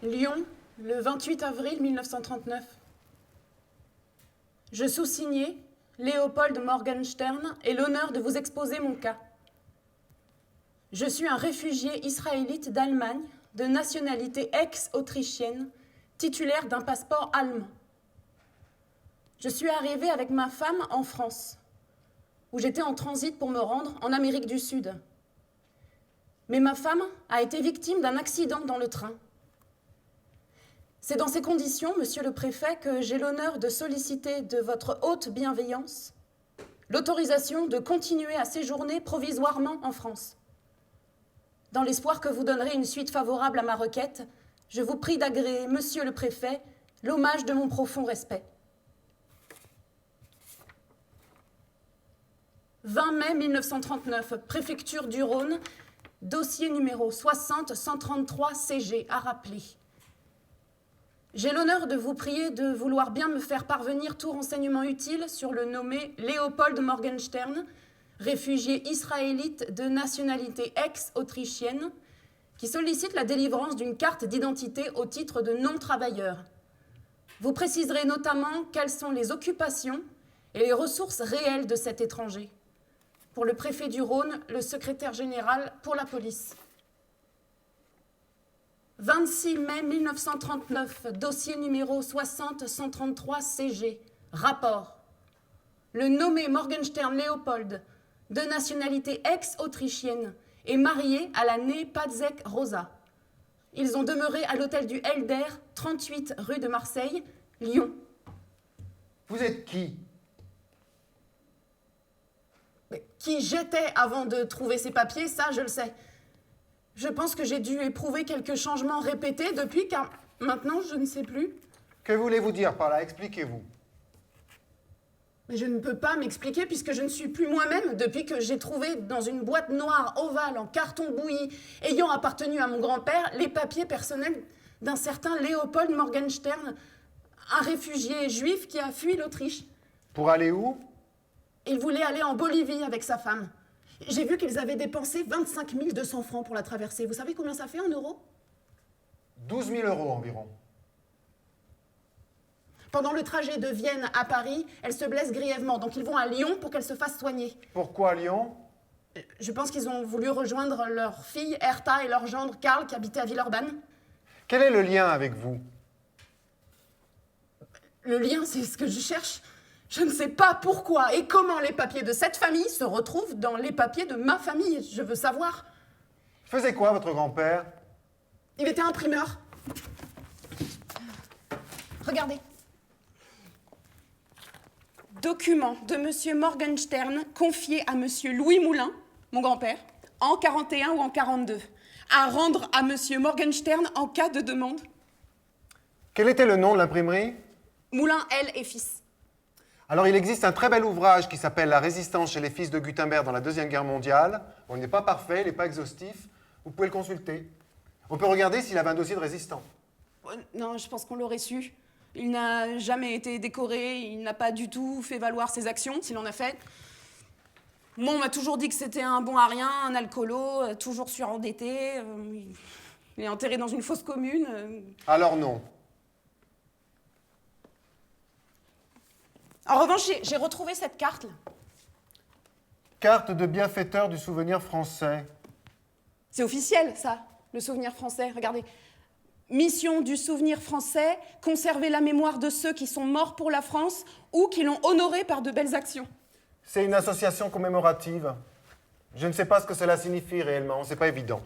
Lyon, le 28 avril 1939. Je sous-signais, Léopold Morgenstern, ai l'honneur de vous exposer mon cas. Je suis un réfugié israélite d'Allemagne, de nationalité ex-autrichienne, titulaire d'un passeport allemand. Je suis arrivé avec ma femme en France, où j'étais en transit pour me rendre en Amérique du Sud. Mais ma femme a été victime d'un accident dans le train. C'est dans ces conditions, monsieur le préfet, que j'ai l'honneur de solliciter de votre haute bienveillance l'autorisation de continuer à séjourner provisoirement en France. Dans l'espoir que vous donnerez une suite favorable à ma requête, je vous prie d'agréer, monsieur le préfet, l'hommage de mon profond respect. 20 mai 1939, préfecture du Rhône, dossier numéro 60-133 CG, à rappeler. J'ai l'honneur de vous prier de vouloir bien me faire parvenir tout renseignement utile sur le nommé Léopold Morgenstern, réfugié israélite de nationalité ex-autrichienne, qui sollicite la délivrance d'une carte d'identité au titre de non-travailleur. Vous préciserez notamment quelles sont les occupations et les ressources réelles de cet étranger. Pour le préfet du Rhône, le secrétaire général pour la police. 26 mai 1939, dossier numéro 60-133 CG, rapport. Le nommé Morgenstern Léopold, de nationalité ex-autrichienne, est marié à la née Padzek Rosa. Ils ont demeuré à l'hôtel du Helder, 38 rue de Marseille, Lyon. Vous êtes qui? Mais qui j'étais avant de trouver ces papiers, ça je le sais. Je pense que j'ai dû éprouver quelques changements répétés depuis, car maintenant je ne sais plus. Que voulez-vous dire par là? Expliquez-vous. Mais je ne peux pas m'expliquer puisque je ne suis plus moi-même depuis que j'ai trouvé dans une boîte noire ovale en carton bouilli, ayant appartenu à mon grand-père, les papiers personnels d'un certain Léopold Morgenstern, un réfugié juif qui a fui l'Autriche. Pour aller où? Il voulait aller en Bolivie avec sa femme. J'ai vu qu'ils avaient dépensé 25 200 francs pour la traversée. Vous savez combien ça fait en euros? 12 000 € environ. Pendant le trajet de Vienne à Paris, elle se blesse grièvement, donc ils vont à Lyon pour qu'elle se fasse soigner. Pourquoi Lyon? Je pense qu'ils ont voulu rejoindre leur fille Hertha et leur gendre Karl qui habitaient à Villeurbanne. Quel est le lien avec vous? Le lien, c'est ce que je cherche. Je ne sais pas pourquoi et comment les papiers de cette famille se retrouvent dans les papiers de ma famille. Je veux savoir. Faisait quoi votre grand-père? Il était imprimeur. Regardez. Document de M. Morgenstern confié à M. Louis Moulin, mon grand-père, en 41 ou en 42, à rendre à M. Morgenstern en cas de demande. Quel était le nom de l'imprimerie? Moulin, L et fils. Alors, il existe un très bel ouvrage qui s'appelle « La résistance chez les fils de Gutenberg dans la Deuxième Guerre mondiale ». Bon, il n'est pas parfait, il n'est pas exhaustif. Vous pouvez le consulter. On peut regarder s'il avait un dossier de résistant. Non, je pense qu'on l'aurait su. Il n'a jamais été décoré, il n'a pas du tout fait valoir ses actions, s'il en a fait. Moi, on m'a toujours dit que c'était un bon à rien, un alcoolo, toujours surendetté. Il est enterré dans une fosse commune. Alors non. En revanche, j'ai retrouvé cette carte-là. Carte de bienfaiteur du souvenir français. C'est officiel, ça, le souvenir français. Regardez. Mission du souvenir français, conserver la mémoire de ceux qui sont morts pour la France ou qui l'ont honorée par de belles actions. C'est une association commémorative. Je ne sais pas ce que cela signifie réellement, c'est pas évident.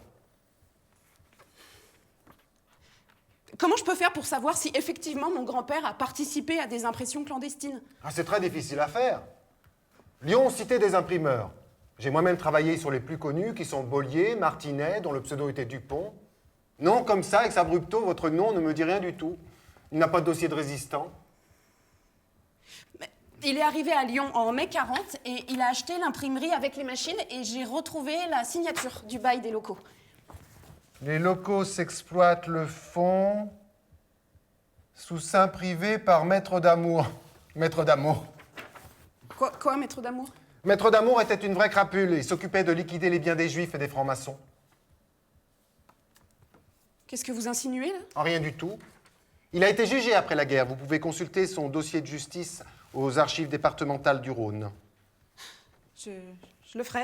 Comment je peux faire pour savoir si effectivement mon grand-père a participé à des impressions clandestines? Ah, c'est très difficile à faire. Lyon citait des imprimeurs. J'ai moi-même travaillé sur les plus connus, qui sont Bollier, Martinet, dont le pseudo était Dupont. Non, comme ça, ex abrupto, votre nom ne me dit rien du tout. Il n'a pas de dossier de résistant. Mais il est arrivé à Lyon en mai 40 et il a acheté l'imprimerie avec les machines et j'ai retrouvé la signature du bail des locaux. Les locaux s'exploitent le fonds sous seing privé par maître d'amour. Maître d'amour. Quoi, maître d'amour? Maître d'amour était une vraie crapule. Il s'occupait de liquider les biens des juifs et des francs-maçons. Qu'est-ce que vous insinuez, là? En rien du tout. Il a été jugé après la guerre. Vous pouvez consulter son dossier de justice aux archives départementales du Rhône. Je le ferai.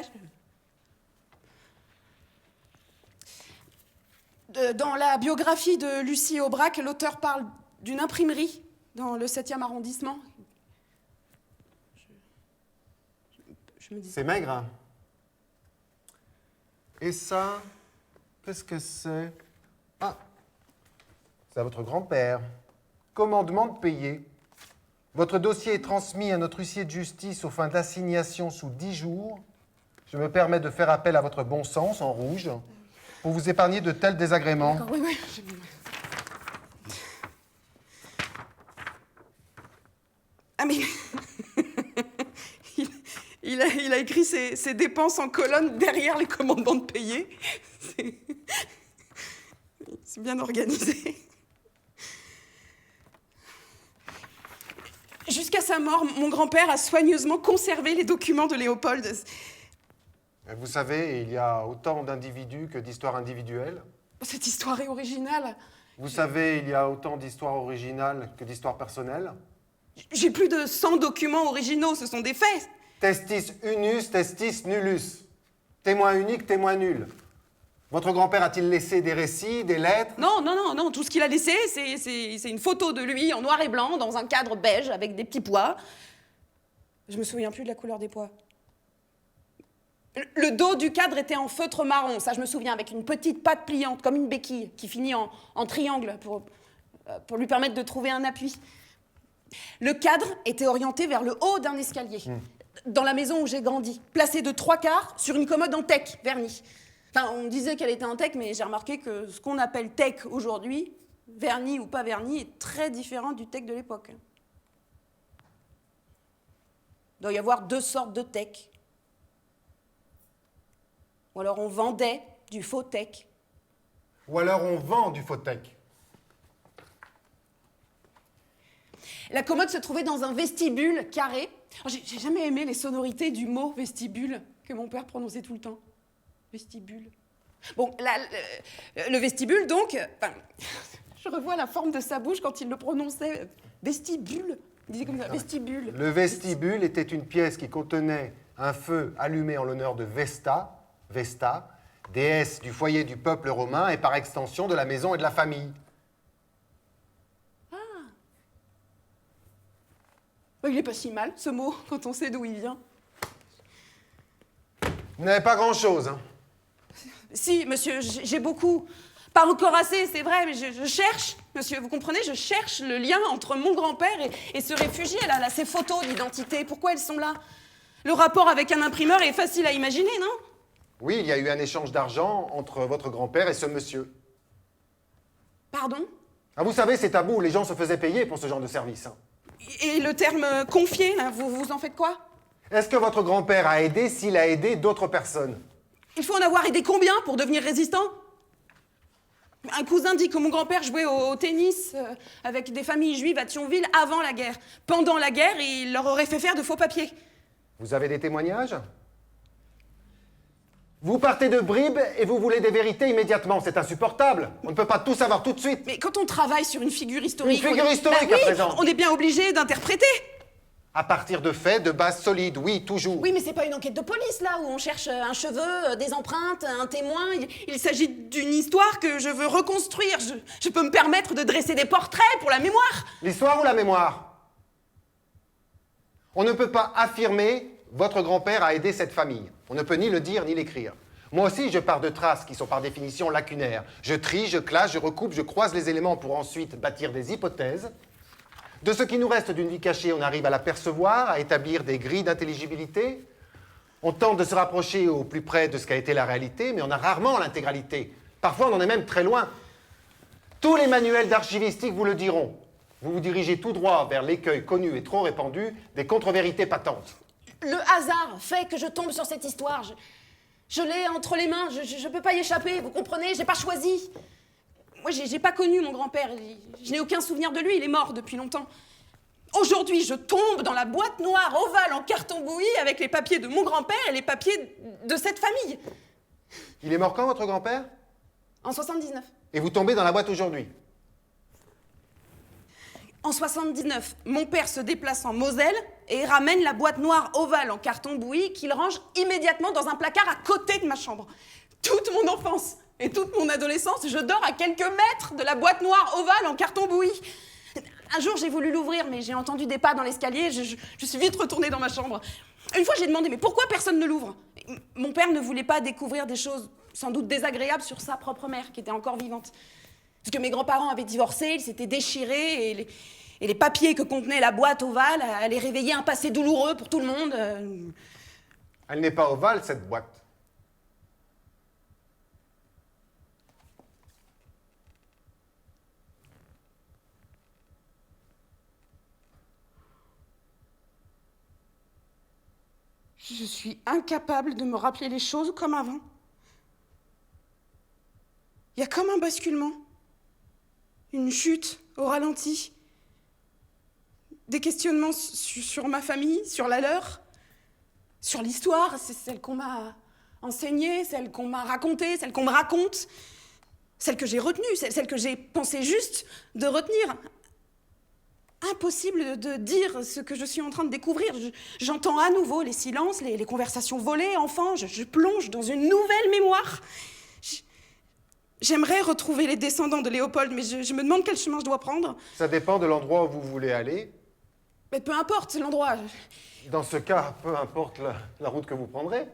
Dans la biographie de Lucie Aubrac, l'auteur parle d'une imprimerie dans le 7e arrondissement. Je me dis... C'est maigre, hein? Et ça, qu'est-ce que c'est? Ah, c'est à votre grand-père. Commandement de payer. Votre dossier est transmis à notre huissier de justice aux fins d'assignation sous 10 jours. Je me permets de faire appel à votre bon sens, en rouge, pour vous épargner de tels désagréments. D'accord, oui. Ah mais... il a écrit ses dépenses en colonne derrière les commandements de payer. C'est bien organisé. Jusqu'à sa mort, mon grand-père a soigneusement conservé les documents de Léopold. Vous savez, il y a autant d'individus que d'histoires individuelles. Cette histoire est originale. Vous savez, il y a autant d'histoires originales que d'histoires personnelles. J'ai plus de 100 documents originaux, ce sont des faits. Testis unus, testis nullus. Témoin unique, témoin nul. Votre grand-père a-t-il laissé des récits, des lettres? Non. Tout ce qu'il a laissé, c'est une photo de lui en noir et blanc, dans un cadre beige, avec des petits pois. Je me souviens plus de la couleur des pois. Le dos du cadre était en feutre marron, ça je me souviens, avec une petite patte pliante, comme une béquille, qui finit en triangle, pour lui permettre de trouver un appui. Le cadre était orienté vers le haut d'un escalier, dans la maison où j'ai grandi, placé de 3/4 sur une commode en teck, vernie. Enfin, on disait qu'elle était en teck, mais j'ai remarqué que ce qu'on appelle teck aujourd'hui, verni ou pas verni, est très différent du teck de l'époque. Il doit y avoir 2 sortes de teck. Ou alors on vendait du faux teck. Ou alors on vend du faux teck. La commode se trouvait dans un vestibule carré. Oh, j'ai jamais aimé les sonorités du mot vestibule que mon père prononçait tout le temps. Vestibule. Bon, le vestibule, donc... je revois la forme de sa bouche quand il le prononçait. Vestibule. Il disait comme ça, vestibule. Le vestibule était une pièce qui contenait un feu allumé en l'honneur de Vesta, déesse du foyer du peuple romain et par extension de la maison et de la famille. Il n'est pas si mal, ce mot, quand on sait d'où il vient. Vous n'avez pas grand-chose, hein? Si, monsieur, j'ai beaucoup. Pas encore assez, c'est vrai, mais je cherche, monsieur, vous comprenez, je cherche le lien entre mon grand-père et ce réfugié, là, ces photos d'identité. Pourquoi elles sont là? Le rapport avec un imprimeur est facile à imaginer, non? Oui, il y a eu un échange d'argent entre votre grand-père et ce monsieur. Pardon? Ah, vous savez, c'est tabou, les gens se faisaient payer pour ce genre de service. Hein. Et le terme confier, là, vous en faites quoi? Est-ce que votre grand-père a aidé s'il a aidé d'autres personnes? Il faut en avoir aidé combien pour devenir résistant? Un cousin dit que mon grand-père jouait au tennis avec des familles juives à Thionville avant la guerre. Pendant la guerre, il leur aurait fait faire de faux papiers. Vous avez des témoignages? Vous partez de bribes et vous voulez des vérités immédiatement. C'est insupportable. On ne peut pas tout savoir tout de suite. Mais quand on travaille sur une figure historique... Une figure historique, à présent. On est bien obligé d'interpréter. À partir de faits, de bases solides, oui, toujours. Oui, mais c'est pas une enquête de police, là, où on cherche un cheveu, des empreintes, un témoin. Il s'agit d'une histoire que je veux reconstruire. Je peux me permettre de dresser des portraits pour la mémoire. L'histoire ou la mémoire? On ne peut pas affirmer votre grand-père a aidé cette famille. On ne peut ni le dire ni l'écrire. Moi aussi, je pars de traces qui sont par définition lacunaires. Je trie, je classe, je recoupe, je croise les éléments pour ensuite bâtir des hypothèses. De ce qui nous reste d'une vie cachée, on arrive à l'apercevoir, à établir des grilles d'intelligibilité. On tente de se rapprocher au plus près de ce qu'a été la réalité, mais on a rarement l'intégralité. Parfois, on en est même très loin. Tous les manuels d'archivistique vous le diront. Vous vous dirigez tout droit vers l'écueil connu et trop répandu des contre-vérités patentes. Le hasard fait que je tombe sur cette histoire. Je l'ai entre les mains, je peux pas y échapper, vous comprenez? J'ai pas choisi. Moi, j'ai pas connu mon grand-père. Je n'ai aucun souvenir de lui, il est mort depuis longtemps. Aujourd'hui, je tombe dans la boîte noire ovale en carton bouilli avec les papiers de mon grand-père et les papiers de cette famille. Il est mort quand, votre grand-père? En 79. Et vous tombez dans la boîte aujourd'hui. En 79, mon père se déplace en Moselle et ramène la boîte noire ovale en carton bouilli qu'il range immédiatement dans un placard à côté de ma chambre. Toute mon enfance et toute mon adolescence, je dors à quelques mètres de la boîte noire ovale en carton bouilli. Un jour, j'ai voulu l'ouvrir, mais j'ai entendu des pas dans l'escalier. Je suis vite retournée dans ma chambre. Une fois, j'ai demandé, mais pourquoi personne ne l'ouvre? Mon père ne voulait pas découvrir des choses sans doute désagréables sur sa propre mère, qui était encore vivante. Parce que mes grands-parents avaient divorcé, ils s'étaient déchirés, et les papiers que contenait la boîte ovale allaient réveiller un passé douloureux pour tout le monde. Elle n'est pas ovale, cette boîte. Je suis incapable de me rappeler les choses comme avant. Il y a comme un basculement, une chute au ralenti, des questionnements sur ma famille, sur la leur, sur l'histoire, c'est celle qu'on m'a enseignée, celle qu'on m'a racontée, celle qu'on me raconte, celle que j'ai retenue, celle que j'ai pensé juste de retenir. Impossible de dire ce que je suis en train de découvrir. J'entends à nouveau les silences, les conversations volées, enfant, je plonge dans une nouvelle mémoire. J'aimerais retrouver les descendants de Léopold, mais je me demande quel chemin je dois prendre. Ça dépend de l'endroit où vous voulez aller. Mais peu importe l'endroit. Dans ce cas, peu importe la route que vous prendrez.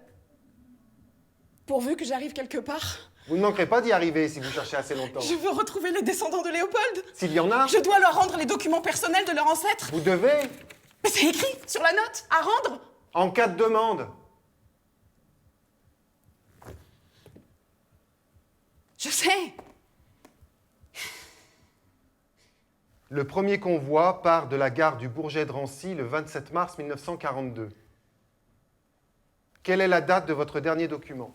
Pourvu que j'arrive quelque part. Vous ne manquerez pas d'y arriver si vous cherchez assez longtemps. Je veux retrouver les descendants de Léopold. S'il y en a. Je dois leur rendre les documents personnels de leur ancêtre. Vous devez. Mais c'est écrit sur la note, à rendre. En cas de demande. Je sais. Le premier convoi part de la gare du Bourget de Rancy le 27 mars 1942. Quelle est la date de votre dernier document?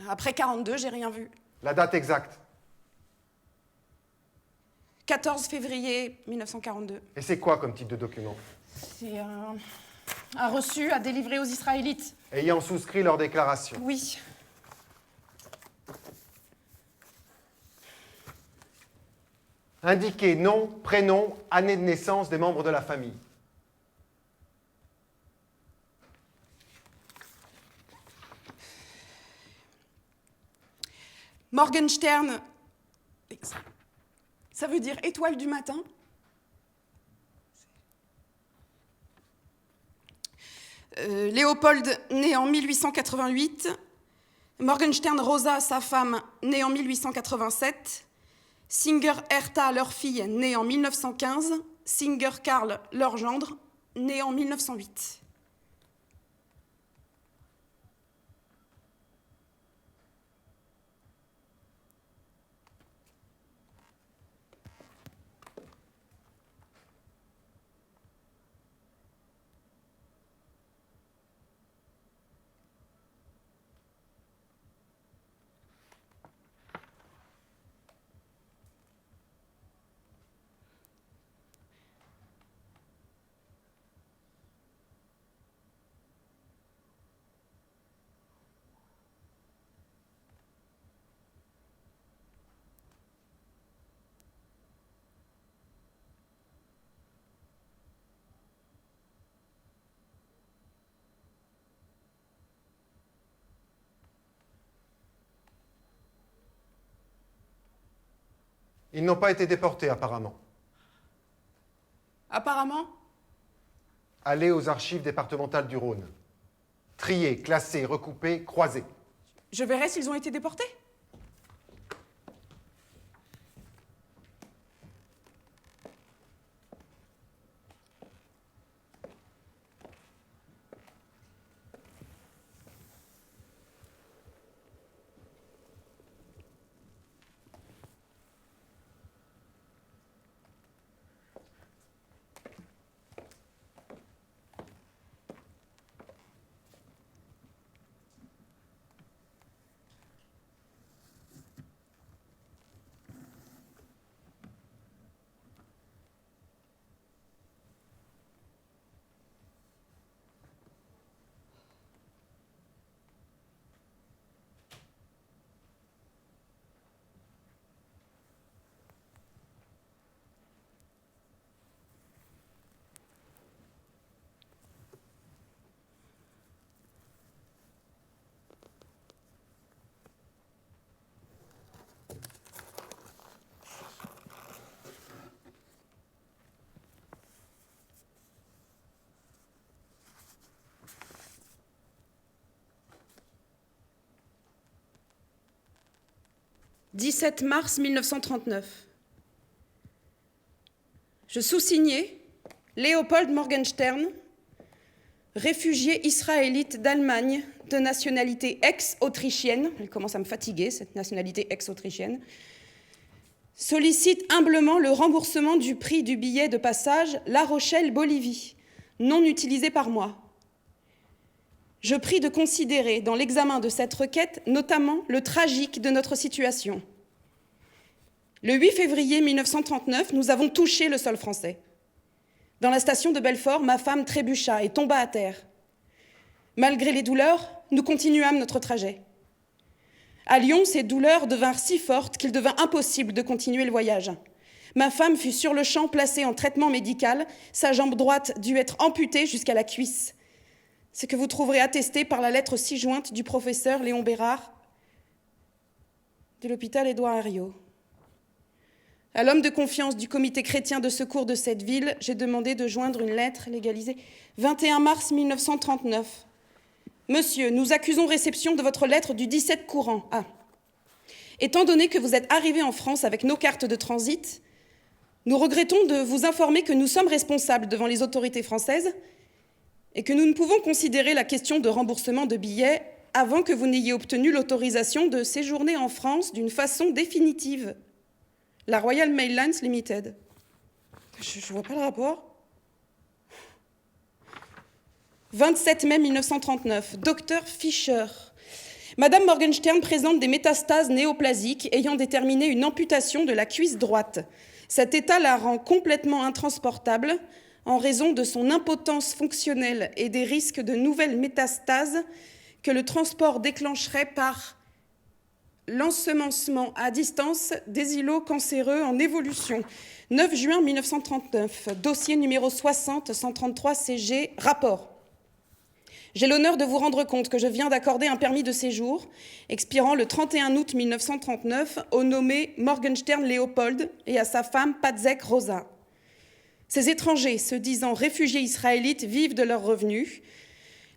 Après 42, j'ai rien vu. La date exacte. 14 février 1942. Et c'est quoi comme type de document? C'est un reçu à délivrer aux Israélites. Ayant souscrit leur déclaration. Oui. Indiquez nom, prénom, année de naissance des membres de la famille. Morgenstern, ça veut dire étoile du matin. Léopold, né en 1888. Morgenstern Rosa, sa femme, née en 1887. Singer Hertha, leur fille, née en 1915. Singer Karl, leur gendre, né en 1908. Ils n'ont pas été déportés, apparemment. Apparemment, Allez aux archives départementales du Rhône. Trier, classer, recouper, croiser. je verrai s'ils ont été déportés. 17 mars 1939. Je sous-signais Léopold Morgenstern, réfugié israélite d'Allemagne de nationalité ex-autrichienne, elle commence à me fatiguer, cette nationalité ex-autrichienne, sollicite humblement le remboursement du prix du billet de passage La Rochelle-Bolivie, non utilisé par moi. Je prie de considérer dans l'examen de cette requête notamment le tragique de notre situation. Le 8 février 1939, nous avons touché le sol français. Dans la station de Belfort, ma femme trébucha et tomba à terre. Malgré les douleurs, nous continuâmes notre trajet. À Lyon, ces douleurs devinrent si fortes qu'il devint impossible de continuer le voyage. Ma femme fut sur le champ placée en traitement médical, sa jambe droite dut être amputée jusqu'à la cuisse. Ce que vous trouverez attesté par la lettre ci-jointe du professeur Léon Bérard de l'hôpital Édouard Herriot. À l'homme de confiance du comité chrétien de secours de cette ville, j'ai demandé de joindre une lettre légalisée 21 mars 1939. Monsieur, nous accusons réception de votre lettre du 17 courant. Ah. Étant donné que vous êtes arrivé en France avec nos cartes de transit, nous regrettons de vous informer que nous sommes responsables devant les autorités françaises et que nous ne pouvons considérer la question de remboursement de billets avant que vous n'ayez obtenu l'autorisation de séjourner en France d'une façon définitive. La Royal Mail Lines Limited. Je vois pas le rapport. 27 mai 1939, Dr Fischer. Madame Morgenstern présente des métastases néoplasiques ayant déterminé une amputation de la cuisse droite. Cet état la rend complètement intransportable en raison de son impotence fonctionnelle et des risques de nouvelles métastases que le transport déclencherait par l'ensemencement à distance des îlots cancéreux en évolution. 9 juin 1939, dossier numéro 60-133 CG, rapport. J'ai l'honneur de vous rendre compte que je viens d'accorder un permis de séjour, expirant le 31 août 1939, au nommé Morgenstern Léopold et à sa femme Padzek Rosa. Ces étrangers, se disant réfugiés israélites, vivent de leurs revenus.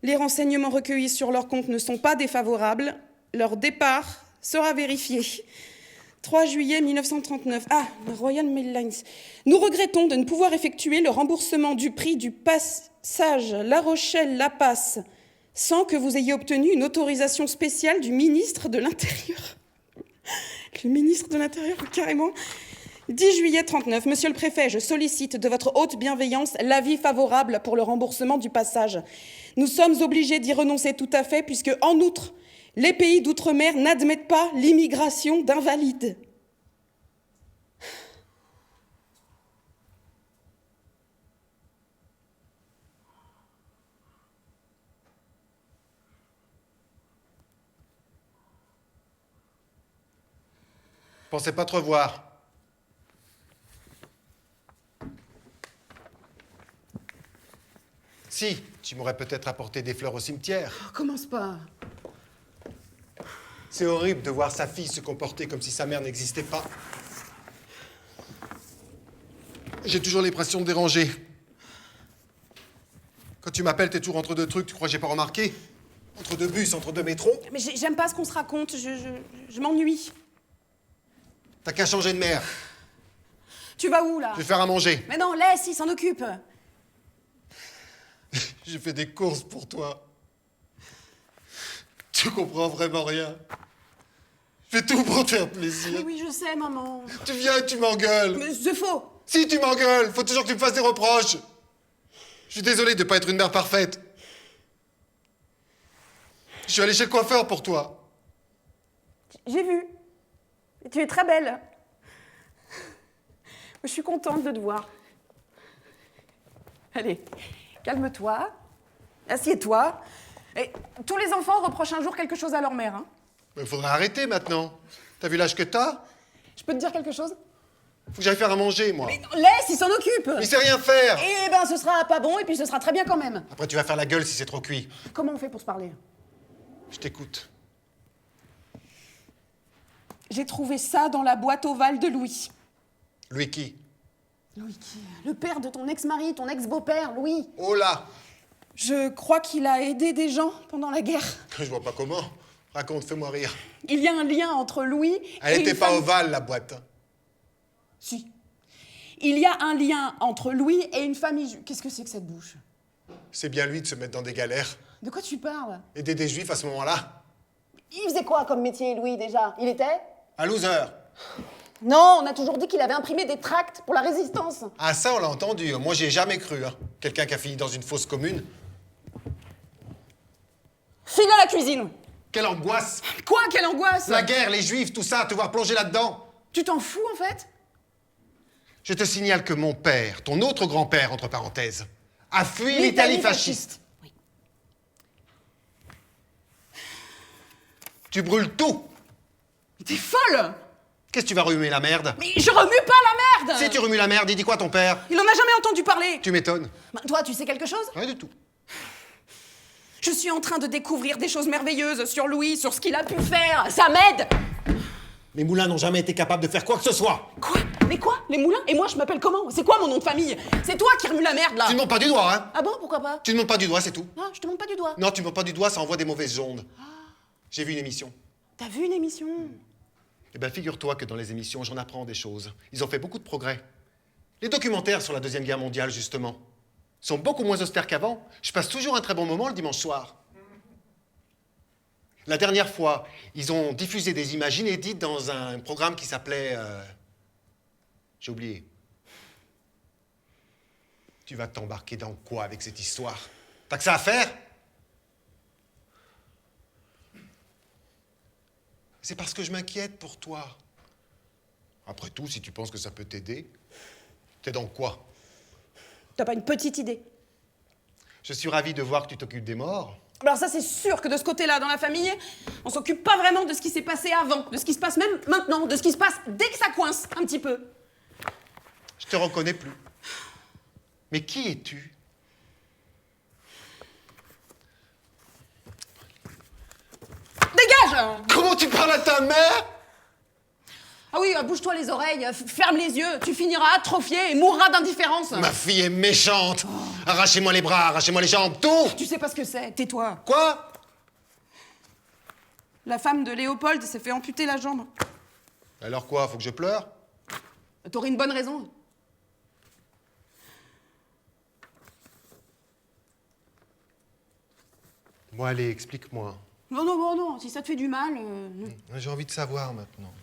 Les renseignements recueillis sur leur compte ne sont pas défavorables. Leur départ sera vérifié. 3 juillet 1939. Ah, Royal Mail Lines. Nous regrettons de ne pouvoir effectuer le remboursement du prix du passage La Rochelle-La Passe sans que vous ayez obtenu une autorisation spéciale du ministre de l'Intérieur. Le ministre de l'Intérieur, carrément. 10 juillet 39. Monsieur le préfet, je sollicite de votre haute bienveillance l'avis favorable pour le remboursement du passage. Nous sommes obligés d'y renoncer tout à fait puisque, en outre, les pays d'outre-mer n'admettent pas l'immigration d'invalides. Pensez pas te revoir. Si, tu m'aurais peut-être apporté des fleurs au cimetière. Oh, commence pas. C'est horrible de voir sa fille se comporter comme si sa mère n'existait pas. J'ai toujours l'impression de déranger. Quand tu m'appelles, t'es toujours entre deux trucs, tu crois que j'ai pas remarqué? Entre deux bus, entre deux métros? Mais j'aime pas ce qu'on se raconte, je m'ennuie. T'as qu'à changer de mère. Tu vas où, là? Je vais faire à manger. Mais non, laisse, il s'en occupe. J'ai fait des courses pour toi. Tu comprends vraiment rien. Je fais tout pour te faire plaisir. Oui, je sais, maman. Tu viens et tu m'engueules. Mais c'est faux. Si tu m'engueules, faut toujours que tu me fasses des reproches. Je suis désolé de ne pas être une mère parfaite. Je suis allé chez le coiffeur pour toi. J'ai vu. Et tu es très belle. Je suis contente de te voir. Allez, calme-toi. Assieds-toi. Et tous les enfants reprochent un jour quelque chose à leur mère. Hein. Mais il faudrait arrêter maintenant. T'as vu l'âge que t'as? Je peux te dire quelque chose? Faut que j'aille faire à manger, moi. Mais non, laisse, il s'en occupe. Il sait rien faire. Eh ben, ce sera pas bon et puis ce sera très bien quand même. Après, tu vas faire la gueule si c'est trop cuit. Comment on fait pour se parler? Je t'écoute. J'ai trouvé ça dans la boîte ovale de Louis. Louis qui? Louis qui? Le père de ton ex-mari, ton ex-beau-père, Louis. Oh là! Je crois qu'il a aidé des gens pendant la guerre. Je vois pas comment. Raconte, fais-moi rire. Il y a un lien entre Louis Elle et n'était une pas femme... ovale, la boîte. Si. Il y a un lien entre Louis et une famille juive. Qu'est-ce que c'est que cette bouche? C'est bien lui de se mettre dans des galères. De quoi tu parles? Aider des juifs à ce moment-là. Il faisait quoi comme métier, Louis, déjà? Il était? Un loser. Non, on a toujours dit qu'il avait imprimé des tracts pour la résistance. Ah, ça, on l'a entendu. Moi, j'y ai jamais cru. Hein. Quelqu'un qui a fini dans une fosse commune. File à la cuisine. Quelle angoisse. Quoi, quelle angoisse? La guerre, les juifs, tout ça, te voir plonger là-dedans. Tu t'en fous, en fait? Je te signale que mon père, ton autre grand-père, entre parenthèses, a fui l'Italie fasciste. Oui. Tu brûles tout. Mais t'es folle! Qu'est-ce que tu vas remuer la merde? Mais je remue pas la merde! Si tu remues la merde, il dit quoi ton père? Il en a jamais entendu parler! Tu m'étonnes. Bah, toi, tu sais quelque chose? Rien du tout. Je suis en train de découvrir des choses merveilleuses sur Louis, sur ce qu'il a pu faire. Ça m'aide! Les moulins n'ont jamais été capables de faire quoi que ce soit. Quoi? Mais quoi? Les moulins? Et moi, je m'appelle comment? C'est quoi mon nom de famille? C'est toi qui remue la merde, là! Tu ne montes pas du doigt, hein? Ah bon? Pourquoi pas? Tu ne montes pas du doigt, c'est tout. Ah, je te montre pas du doigt. Non, tu ne montes pas du doigt, ça envoie des mauvaises ondes. J'ai vu une émission. T'as vu une émission? Eh bien, figure-toi que dans les émissions, j'en apprends des choses. Ils ont fait beaucoup de progrès. Les documentaires sur la Deuxième Guerre mondiale, justement, sont beaucoup moins austères qu'avant. Je passe toujours un très bon moment le dimanche soir. La dernière fois, ils ont diffusé des images inédites dans un programme qui s'appelait... J'ai oublié. Tu vas t'embarquer dans quoi avec cette histoire? T'as que ça à faire? C'est parce que je m'inquiète pour toi. Après tout, si tu penses que ça peut t'aider, t'es dans quoi? T'as pas une petite idée? Je suis ravi de voir que tu t'occupes des morts. Alors ça, c'est sûr que de ce côté-là, dans la famille, on s'occupe pas vraiment de ce qui s'est passé avant, de ce qui se passe même maintenant, de ce qui se passe dès que ça coince, un petit peu. Je te reconnais plus. Mais qui es-tu? Dégage! Comment tu parles à ta mère? Ah oui, bouge-toi les oreilles, ferme les yeux, tu finiras atrophié et mourras d'indifférence. Ma fille est méchante. Arrachez-moi les bras, arrachez-moi les jambes, tout. Tu sais pas ce que c'est, tais-toi. Quoi? La femme de Léopold s'est fait amputer la jambe. Alors quoi, faut que je pleure? T'aurais une bonne raison. Bon, allez, explique-moi. Non, non, non, non, si ça te fait du mal... J'ai envie de savoir maintenant.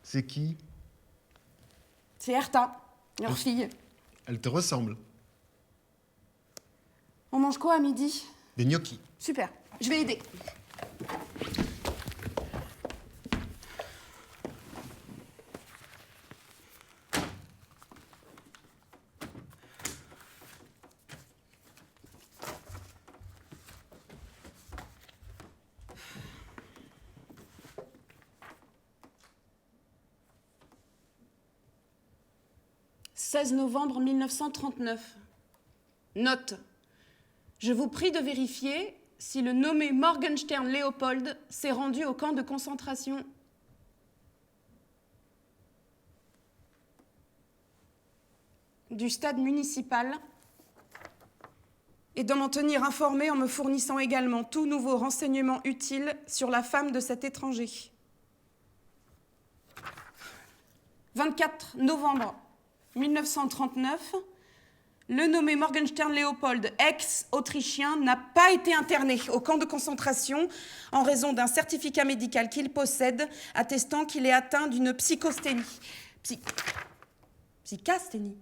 C'est qui? C'est Hertha, leur fille. Elle te ressemble. On mange quoi à midi? Des gnocchis. Super, je vais aider. « 16 novembre 1939. Note. Je vous prie de vérifier si le nommé Morgenstern Léopold s'est rendu au camp de concentration. Du stade municipal et de m'en tenir informé en me fournissant également tout nouveau renseignement utile sur la femme de cet étranger. 24 novembre 1939, le nommé Morgenstern Léopold, ex-autrichien, n'a pas été interné au camp de concentration en raison d'un certificat médical qu'il possède attestant qu'il est atteint d'une psychosthénie. Psychasthénie.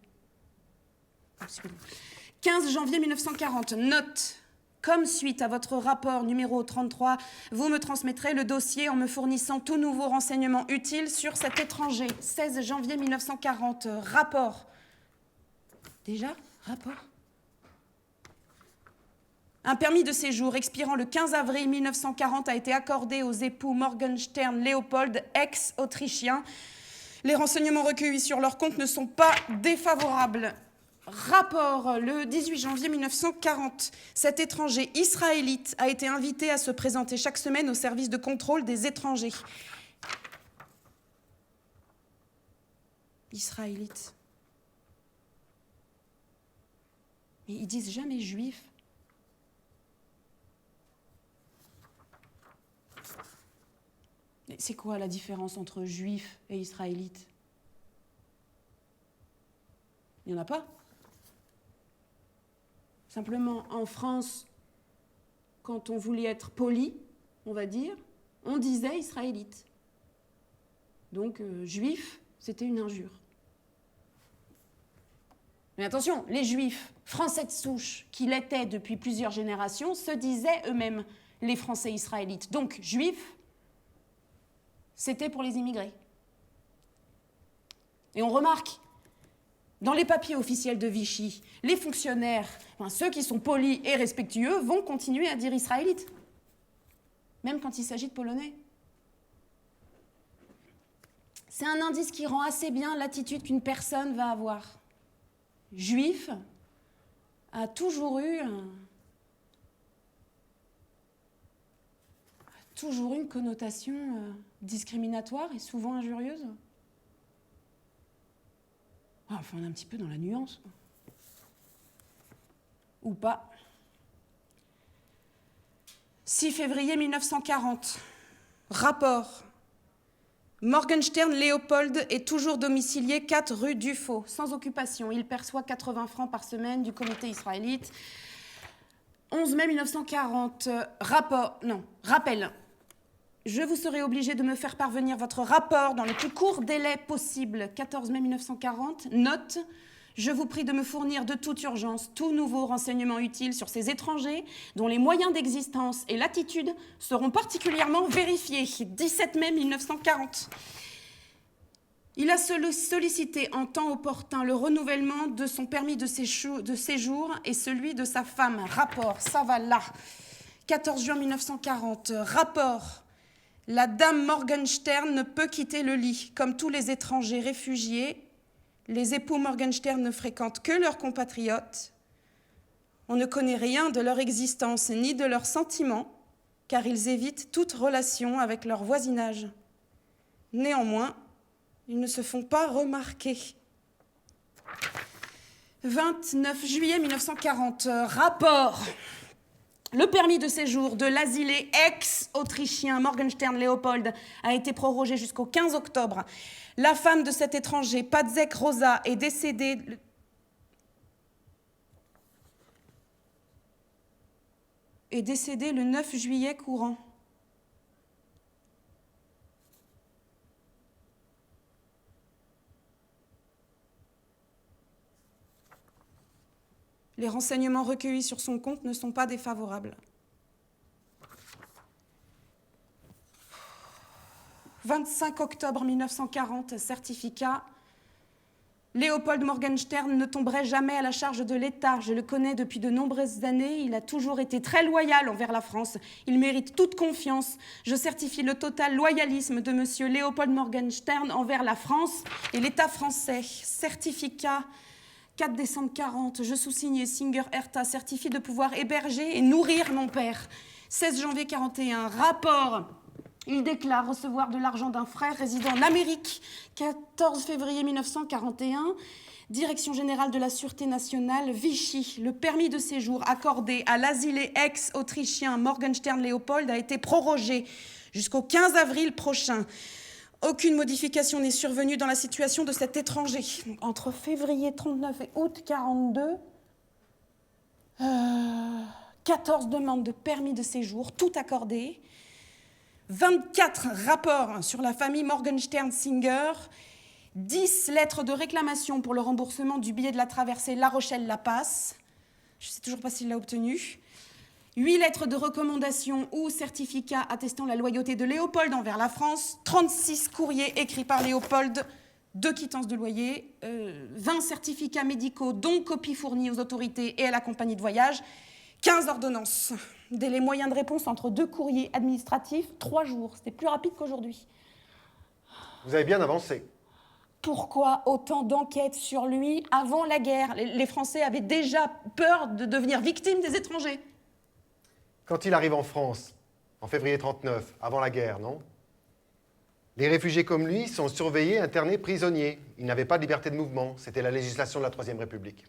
15 janvier 1940. Note. Comme suite à votre rapport numéro 33, vous me transmettrez le dossier en me fournissant tout nouveau renseignement utile sur cet étranger. 16 janvier 1940. Rapport. Déjà? Rapport? Un permis de séjour expirant le 15 avril 1940 a été accordé aux époux Morgenstern Léopold, ex-autrichiens. Les renseignements recueillis sur leur compte ne sont pas défavorables. Rapport le 18 janvier 1940. Cet étranger israélite a été invité à se présenter chaque semaine au service de contrôle des étrangers. Israélite. Mais ils disent jamais juif. C'est quoi la différence entre juifs et israélites? Il n'y en a pas. Simplement, en France, quand on voulait être poli, on va dire, on disait israélite. Donc, juif, c'était une injure. Mais attention, les juifs français de souche, qui l'étaient depuis plusieurs générations, se disaient eux-mêmes les Français israélites. Donc, juifs, c'était pour les immigrés. Et on remarque, dans les papiers officiels de Vichy, les fonctionnaires, ceux qui sont polis et respectueux, vont continuer à dire israélites, même quand il s'agit de polonais. C'est un indice qui rend assez bien l'attitude qu'une personne va avoir. Juif a toujours eu une connotation discriminatoire et souvent injurieuse. Enfin, on est un petit peu dans la nuance. Ou pas. 6 février 1940. Rapport. Morgenstern Léopold est toujours domicilié 4 rue Dufaux, sans occupation. Il perçoit 80 francs par semaine du comité israélite. 11 mai 1940. Rappel. Je vous serai obligé de me faire parvenir votre rapport dans le plus court délai possible. 14 mai 1940. Note. Je vous prie de me fournir de toute urgence tout nouveau renseignement utile sur ces étrangers dont les moyens d'existence et l'attitude seront particulièrement vérifiés. 17 mai 1940. Il a sollicité en temps opportun le renouvellement de son permis de séjour et celui de sa femme. Rapport, ça va là. 14 juin 1940. Rapport. La dame Morgenstern ne peut quitter le lit. Comme tous les étrangers réfugiés, les époux Morgenstern ne fréquentent que leurs compatriotes. On ne connaît rien de leur existence ni de leurs sentiments, car ils évitent toute relation avec leur voisinage. Néanmoins, ils ne se font pas remarquer. 29 juillet 1940, rapport. Le permis de séjour de l'asilé ex-autrichien Morgenstern Léopold a été prorogé jusqu'au 15 octobre. La femme de cet étranger, Padzek Rosa, est décédée le 9 juillet courant. Les renseignements recueillis sur son compte ne sont pas défavorables. 25 octobre 1940, certificat. Léopold Morgenstern ne tomberait jamais à la charge de l'État. Je le connais depuis de nombreuses années. Il a toujours été très loyal envers la France. Il mérite toute confiance. Je certifie le total loyalisme de monsieur Léopold Morgenstern envers la France et l'État français. Certificat. 4 décembre 40, je sous-signe Singer Hertha certifie de pouvoir héberger et nourrir mon père. 16 janvier 41, rapport. Il déclare recevoir de l'argent d'un frère résidant en Amérique. 14 février 1941, Direction générale de la Sûreté nationale, Vichy. Le permis de séjour accordé à l'asilé ex-autrichien Morgenstern Léopold a été prorogé jusqu'au 15 avril prochain. Aucune modification n'est survenue dans la situation de cet étranger. Entre février 39 et août 42, 14 demandes de permis de séjour, tout accordé. 24 rapports sur la famille Morgenstern-Singer. 10 lettres de réclamation pour le remboursement du billet de la traversée La Rochelle-La Passe. Je ne sais toujours pas s'il l'a obtenu. 8 lettres de recommandation ou certificats attestant la loyauté de Léopold envers la France, 36 courriers écrits par Léopold, 2 quittances de loyer, 20 certificats médicaux dont copie fournie aux autorités et à la compagnie de voyage, 15 ordonnances. Délai moyen de réponse entre 2 courriers administratifs, 3 jours. C'était plus rapide qu'aujourd'hui. Vous avez bien avancé. Pourquoi autant d'enquêtes sur lui avant la guerre? Les Français avaient déjà peur de devenir victimes des étrangers. Quand il arrive en France, en février 39, avant la guerre, non? Les réfugiés comme lui sont surveillés, internés, prisonniers. Ils n'avaient pas de liberté de mouvement. C'était la législation de la Troisième République.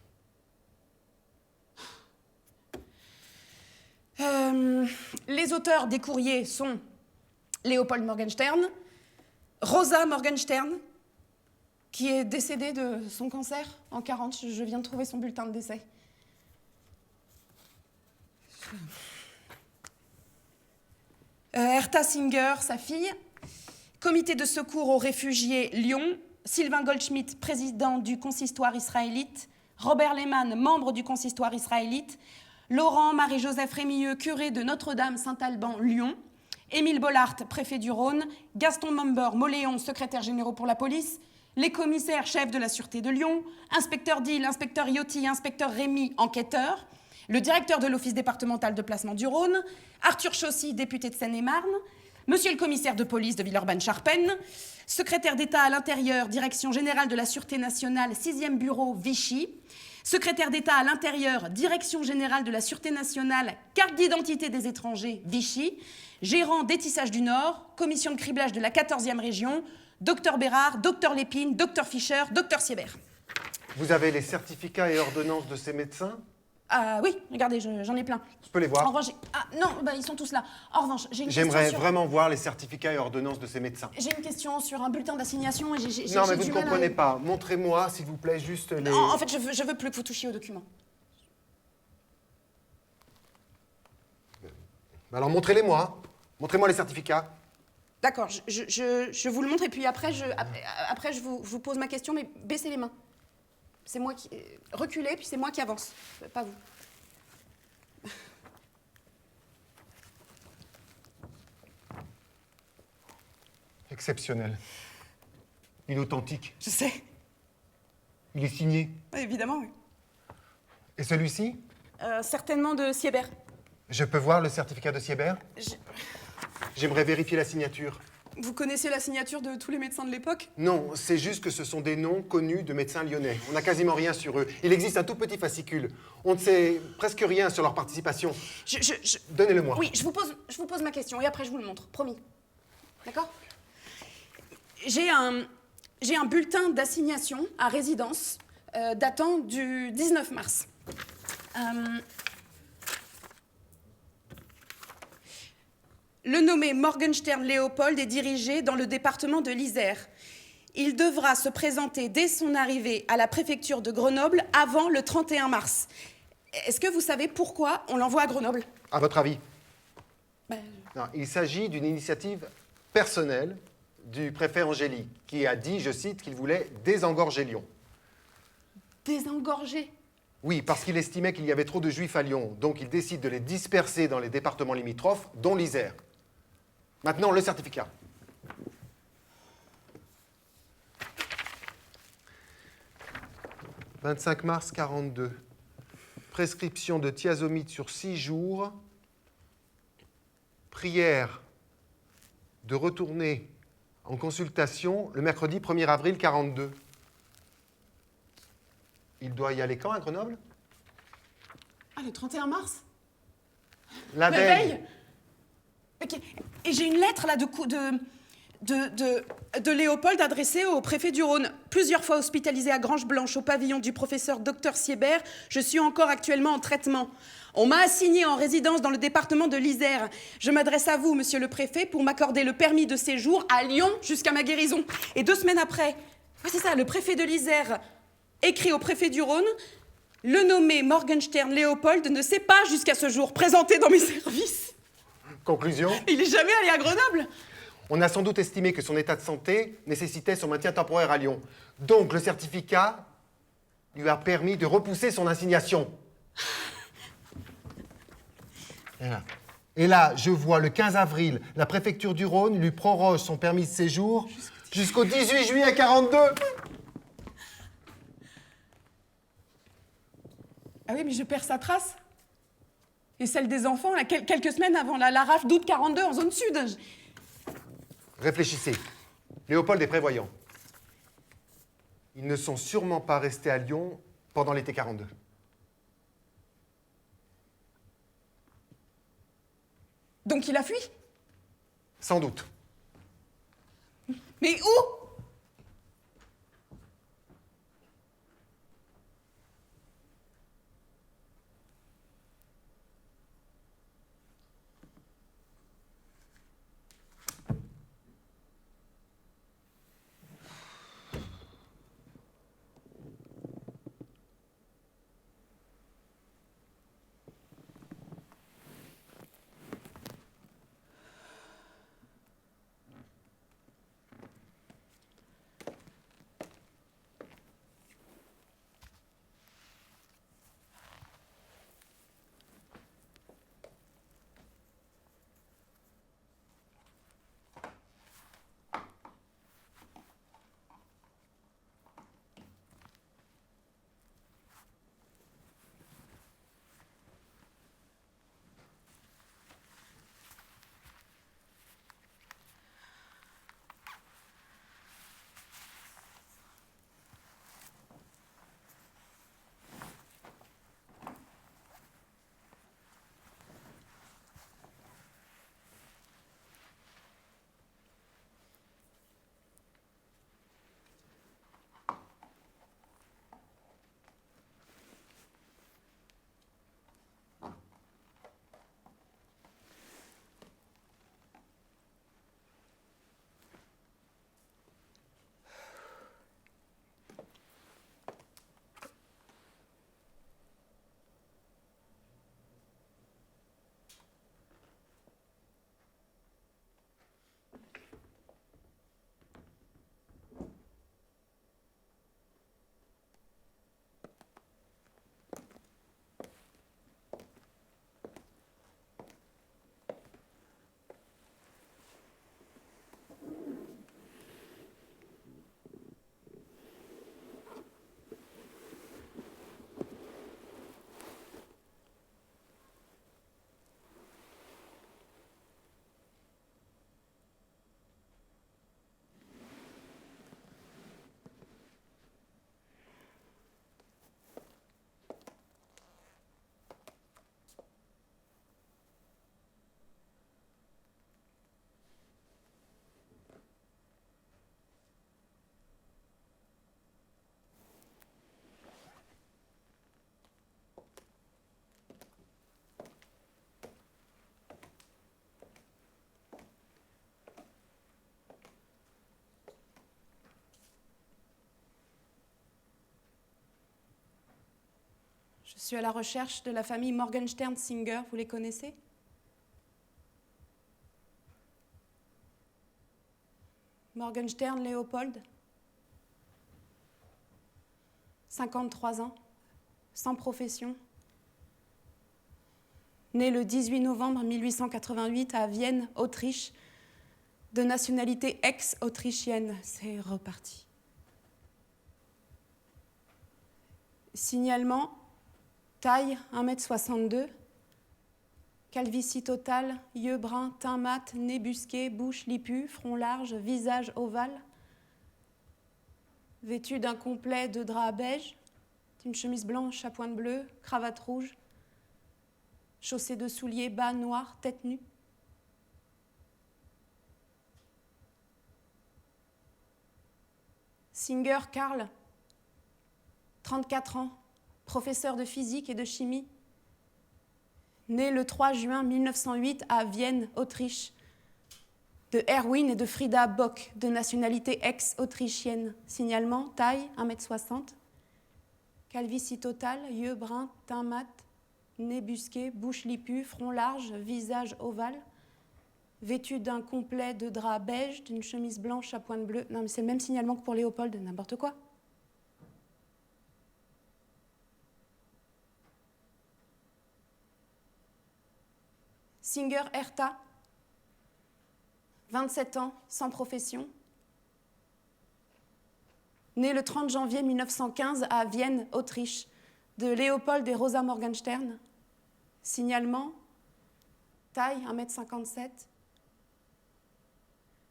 Les auteurs des courriers sont Léopold Morgenstern, Rosa Morgenstern, qui est décédée de son cancer en 40. Je viens de trouver son bulletin de décès. Herta Singer, sa fille. Comité de secours aux réfugiés Lyon. Sylvain Goldschmidt, président du consistoire israélite. Robert Lehmann, membre du consistoire israélite. Laurent Marie-Joseph Rémilleux, curé de Notre-Dame-Saint-Alban, Lyon. Émile Bollard, préfet du Rhône. Gaston Member, Moléon, secrétaire général pour la police. Les commissaires chefs de la Sûreté de Lyon. Inspecteur Dill, inspecteur Iotti, inspecteur Rémy, enquêteur. Le directeur de l'Office départemental de placement du Rhône. Arthur Chaussy, député de Seine-et-Marne. Monsieur le commissaire de police de Villeurbanne-Charpennes. Secrétaire d'État à l'Intérieur, Direction générale de la Sûreté nationale, 6e bureau, Vichy. Secrétaire d'État à l'Intérieur, Direction générale de la Sûreté nationale, carte d'identité des étrangers, Vichy. Gérant d'Étissage du Nord, commission de criblage de la 14e région, Dr Bérard, Dr Lépine, Dr Fischer, Dr Siebert. Vous avez les certificats et ordonnances de ces médecins? Ah oui, regardez, j'en ai plein. Je peux les voir? En revanche, non, ils sont tous là. En revanche, j'ai une question J'aimerais sur... vraiment voir les certificats et ordonnances de ces médecins. J'ai une question sur un bulletin d'assignation et j'ai Non, mais vous du ne mal à- comprenez pas. Montrez-moi, s'il vous plaît, juste les... En fait, je veux plus que vous touchiez aux documents. Alors montrez-les-moi. Montrez-moi les certificats. D'accord, je vous le montre et puis après, je vous pose ma question, mais baissez les mains. C'est moi qui... Reculez, puis c'est moi qui avance, pas vous. Exceptionnel. Il est authentique. Je sais. Il est signé. Oui, évidemment, oui. Et celui-ci? Certainement de Siebert. Je peux voir le certificat de Siebert? J'aimerais vérifier la signature. Vous connaissez la signature de tous les médecins de l'époque? Non, c'est juste que ce sont des noms connus de médecins lyonnais. On n'a quasiment rien sur eux. Il existe un tout petit fascicule. On ne sait presque rien sur leur participation. Donnez-le-moi. Oui, je vous pose ma question et après je vous le montre, promis. D'accord? J'ai un bulletin d'assignation à résidence datant du 19 mars. Le nommé Morgenstern Léopold est dirigé dans le département de l'Isère. Il devra se présenter dès son arrivée à la préfecture de Grenoble avant le 31 mars. Est-ce que vous savez pourquoi on l'envoie à Grenoble? À votre avis? Ben, Non, il s'agit d'une initiative personnelle du préfet Angély, qui a dit, je cite, qu'il voulait désengorger Lyon. désengorgé. Oui, parce qu'il estimait qu'il y avait trop de juifs à Lyon, donc il décide de les disperser dans les départements limitrophes, dont l'Isère. Maintenant, le certificat. « 25 mars 42. Prescription de thiazomide sur 6 jours. Prière de retourner en consultation le mercredi 1er avril 42. Il doit y aller quand à Grenoble? Ah, le 31 mars? La veille. Ok. Et j'ai une lettre là de Léopold adressée au préfet du Rhône. Plusieurs fois hospitalisé à Grange-Blanche au pavillon du professeur Dr Siebert, je suis encore actuellement en traitement. On m'a assigné en résidence dans le département de l'Isère. Je m'adresse à vous, monsieur le préfet, pour m'accorder le permis de séjour à Lyon jusqu'à ma guérison. Et 2 semaines après, c'est ça, le préfet de l'Isère écrit au préfet du Rhône: le nommé Morgenstern Léopold ne s'est pas jusqu'à ce jour présenté dans mes services. Conclusion? Il est jamais allé à Grenoble. On a sans doute estimé que son état de santé nécessitait son maintien temporaire à Lyon. Donc le certificat lui a permis de repousser son assignation. Et là, je vois le 15 avril, la préfecture du Rhône lui proroge son permis de séjour jusqu'au 18 juillet 42. Ah oui, mais je perds sa trace. Et celle des enfants, là, quelques semaines avant la rafle d'août 42 en zone sud. Réfléchissez. Léopold est prévoyant. Ils ne sont sûrement pas restés à Lyon pendant l'été 42. Donc il a fui? Sans doute. Mais où? Je suis à la recherche de la famille Morgenstern-Singer. Vous les connaissez? Morgenstern Léopold, 53 ans, sans profession. Né le 18 novembre 1888 à Vienne, Autriche, de nationalité ex-autrichienne. C'est reparti. Signalement, taille 1,62 m, calvitie totale, yeux bruns, teint mat, nez busqué, bouche lipue, front large, visage ovale. Vêtu d'un complet de drap beige, d'une chemise blanche à pointe bleue, cravate rouge, chaussée de souliers bas noirs, tête nue. Singer Karl, 34 ans, professeur de physique et de chimie, né le 3 juin 1908 à Vienne, Autriche, de Erwin et de Frida Bock, de nationalité ex-autrichienne. Signalement, taille 1,60 m, calvitie totale, yeux bruns, teint mat, nez busqué, bouche lipue, front large, visage ovale, vêtu d'un complet de drap beige, d'une chemise blanche à pointe bleue. Non, mais c'est le même signalement que pour Léopold, n'importe quoi. Singer Hertha, 27 ans, sans profession. Né le 30 janvier 1915 à Vienne, Autriche, de Léopold et Rosa Morgenstern. Signalement, taille 1,57 m,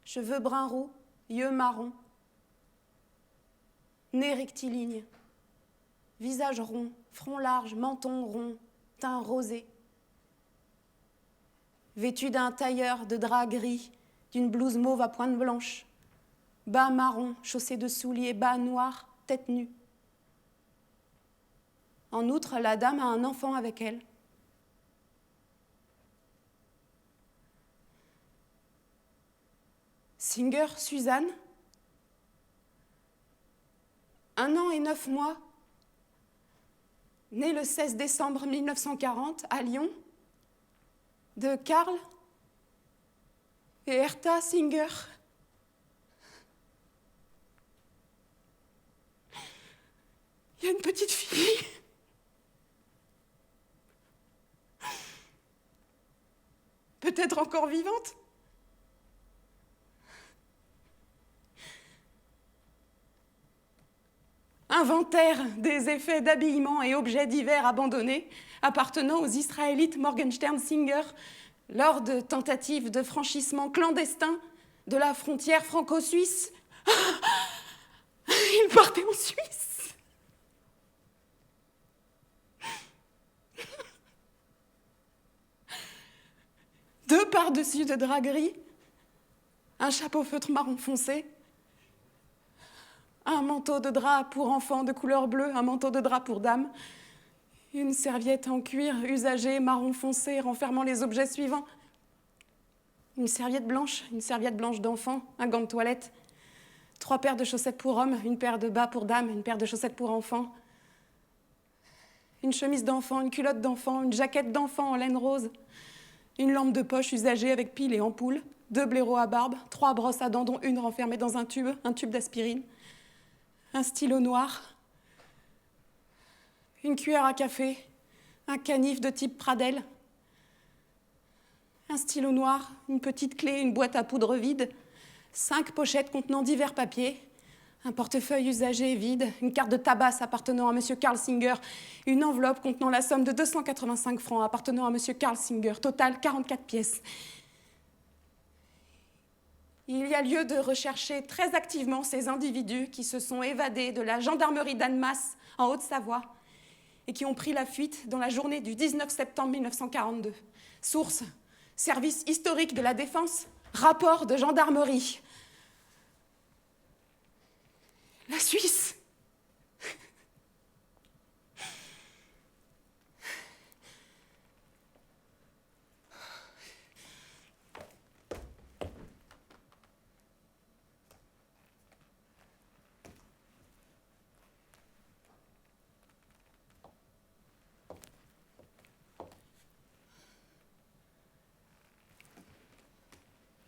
cheveux brun roux, yeux marrons, nez rectiligne, visage rond, front large, menton rond, teint rosé. Vêtu d'un tailleur de drap gris, d'une blouse mauve à pointe blanche, bas marron, chaussée de souliers bas noirs, tête nue. En outre, la dame a un enfant avec elle. Singer Suzanne, 1 an et 9 mois, née le 16 décembre 1940 à Lyon, de Karl et Hertha Singer. Il y a une petite fille. Peut-être encore vivante. Inventaire des effets d'habillement et objets divers abandonnés appartenant aux Israélites Morgenstern-Singer lors de tentatives de franchissement clandestin de la frontière franco-suisse. Ils partaient en Suisse. Deux pardessus de drap gris, un chapeau feutre marron foncé, un manteau de drap pour enfants de couleur bleue, un manteau de drap pour dames, une serviette en cuir usagée, marron foncé, renfermant les objets suivants. Une serviette blanche d'enfant, un gant de toilette, 3 paires de chaussettes pour hommes, une paire de bas pour dames, une paire de chaussettes pour enfants, une chemise d'enfant, une culotte d'enfant, une jaquette d'enfant en laine rose, une lampe de poche usagée avec pile et ampoule, 2 blaireaux à barbe, 3 brosses à dents dont une renfermée dans un tube d'aspirine, un stylo noir, une cuillère à café, un canif de type Pradel, un stylo noir, une petite clé, une boîte à poudre vide, 5 pochettes contenant divers papiers, un portefeuille usagé vide, une carte de tabac appartenant à M. Karl Singer, une enveloppe contenant la somme de 285 francs appartenant à M. Karl Singer, total 44 pièces. Il y a lieu de rechercher très activement ces individus qui se sont évadés de la gendarmerie d'Annemasse en Haute-Savoie et qui ont pris la fuite dans la journée du 19 septembre 1942. Source, service historique de la défense, rapport de gendarmerie. La Suisse.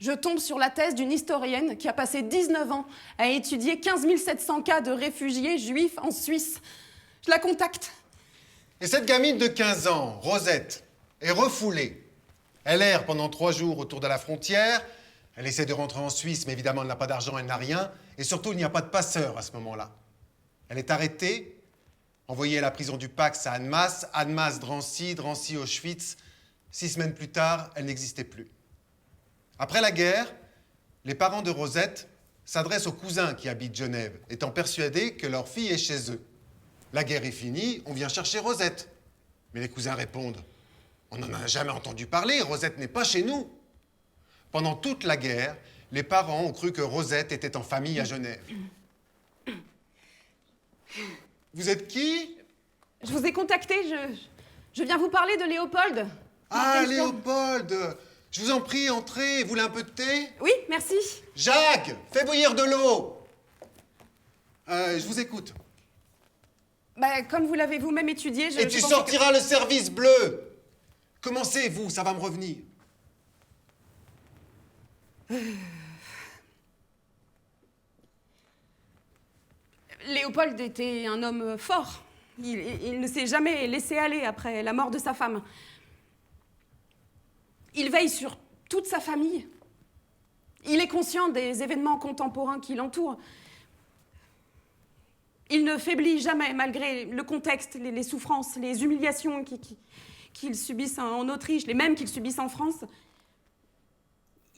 Je tombe sur la thèse d'une historienne qui a passé 19 ans à étudier 15 700 cas de réfugiés juifs en Suisse. Je la contacte. Et cette gamine de 15 ans, Rosette, est refoulée. Elle erre pendant 3 jours autour de la frontière. Elle essaie de rentrer en Suisse, mais évidemment, elle n'a pas d'argent, elle n'a rien. Et surtout, il n'y a pas de passeur à ce moment-là. Elle est arrêtée, envoyée à la prison du Pax à Annemasse, Annemasse, Drancy, Drancy, Auschwitz. 6 semaines plus tard, elle n'existait plus. Après la guerre, les parents de Rosette s'adressent aux cousins qui habitent Genève, étant persuadés que leur fille est chez eux. La guerre est finie, on vient chercher Rosette. Mais les cousins répondent « On n'en a jamais entendu parler, Rosette n'est pas chez nous ». Pendant toute la guerre, les parents ont cru que Rosette était en famille à Genève. Vous êtes qui? Je vous ai contacté, je viens vous parler de Léopold. Ah, Léopold! Je vous en prie, entrez. Vous voulez un peu de thé? Oui, merci. Jacques, fais bouillir de l'eau. Je vous écoute. Bah, comme vous l'avez vous-même étudié, Et tu sortiras le service bleu. Commencez-vous, ça va me revenir. Léopold était un homme fort. Il ne s'est jamais laissé aller après la mort de sa femme. Il veille sur toute sa famille. Il est conscient des événements contemporains qui l'entourent. Il ne faiblit jamais, malgré le contexte, les souffrances, les humiliations qu'il subisse en Autriche, les mêmes qu'il subisse en France.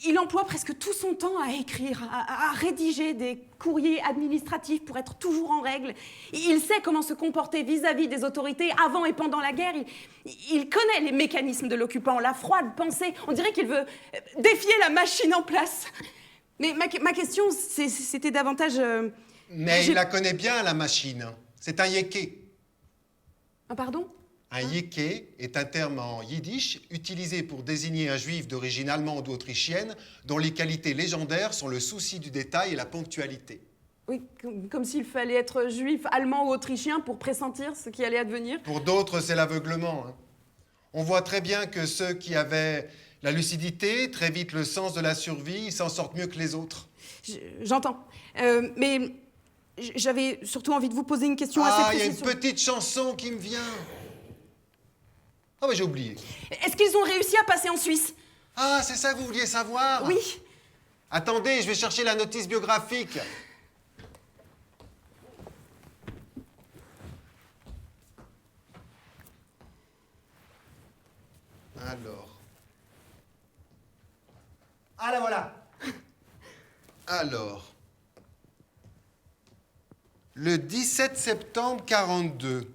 Il emploie presque tout son temps à écrire, à rédiger des courriers administratifs pour être toujours en règle. Il sait comment se comporter vis-à-vis des autorités avant et pendant la guerre. Il connaît les mécanismes de l'occupant, la froide pensée. On dirait qu'il veut défier la machine en place. Mais ma question, c'était davantage... Mais il la connaît bien, la machine. C'est un yéké. Ah, pardon? Un yéké est un terme en yiddish utilisé pour désigner un juif d'origine allemande ou autrichienne dont les qualités légendaires sont le souci du détail et la ponctualité. Oui, comme s'il fallait être juif, allemand ou autrichien pour pressentir ce qui allait advenir. Pour d'autres, c'est l'aveuglement. On voit très bien que ceux qui avaient la lucidité, très vite le sens de la survie, ils s'en sortent mieux que les autres. J'entends. Mais j'avais surtout envie de vous poser une question assez précise. Ah, il y a une petite chanson qui me vient. Ah, mais j'ai oublié. Est-ce qu'ils ont réussi à passer en Suisse? Ah, c'est ça que vous vouliez savoir? Oui. Attendez, je vais chercher la notice biographique. Alors. Ah, la voilà. Alors. Le 17 septembre 42,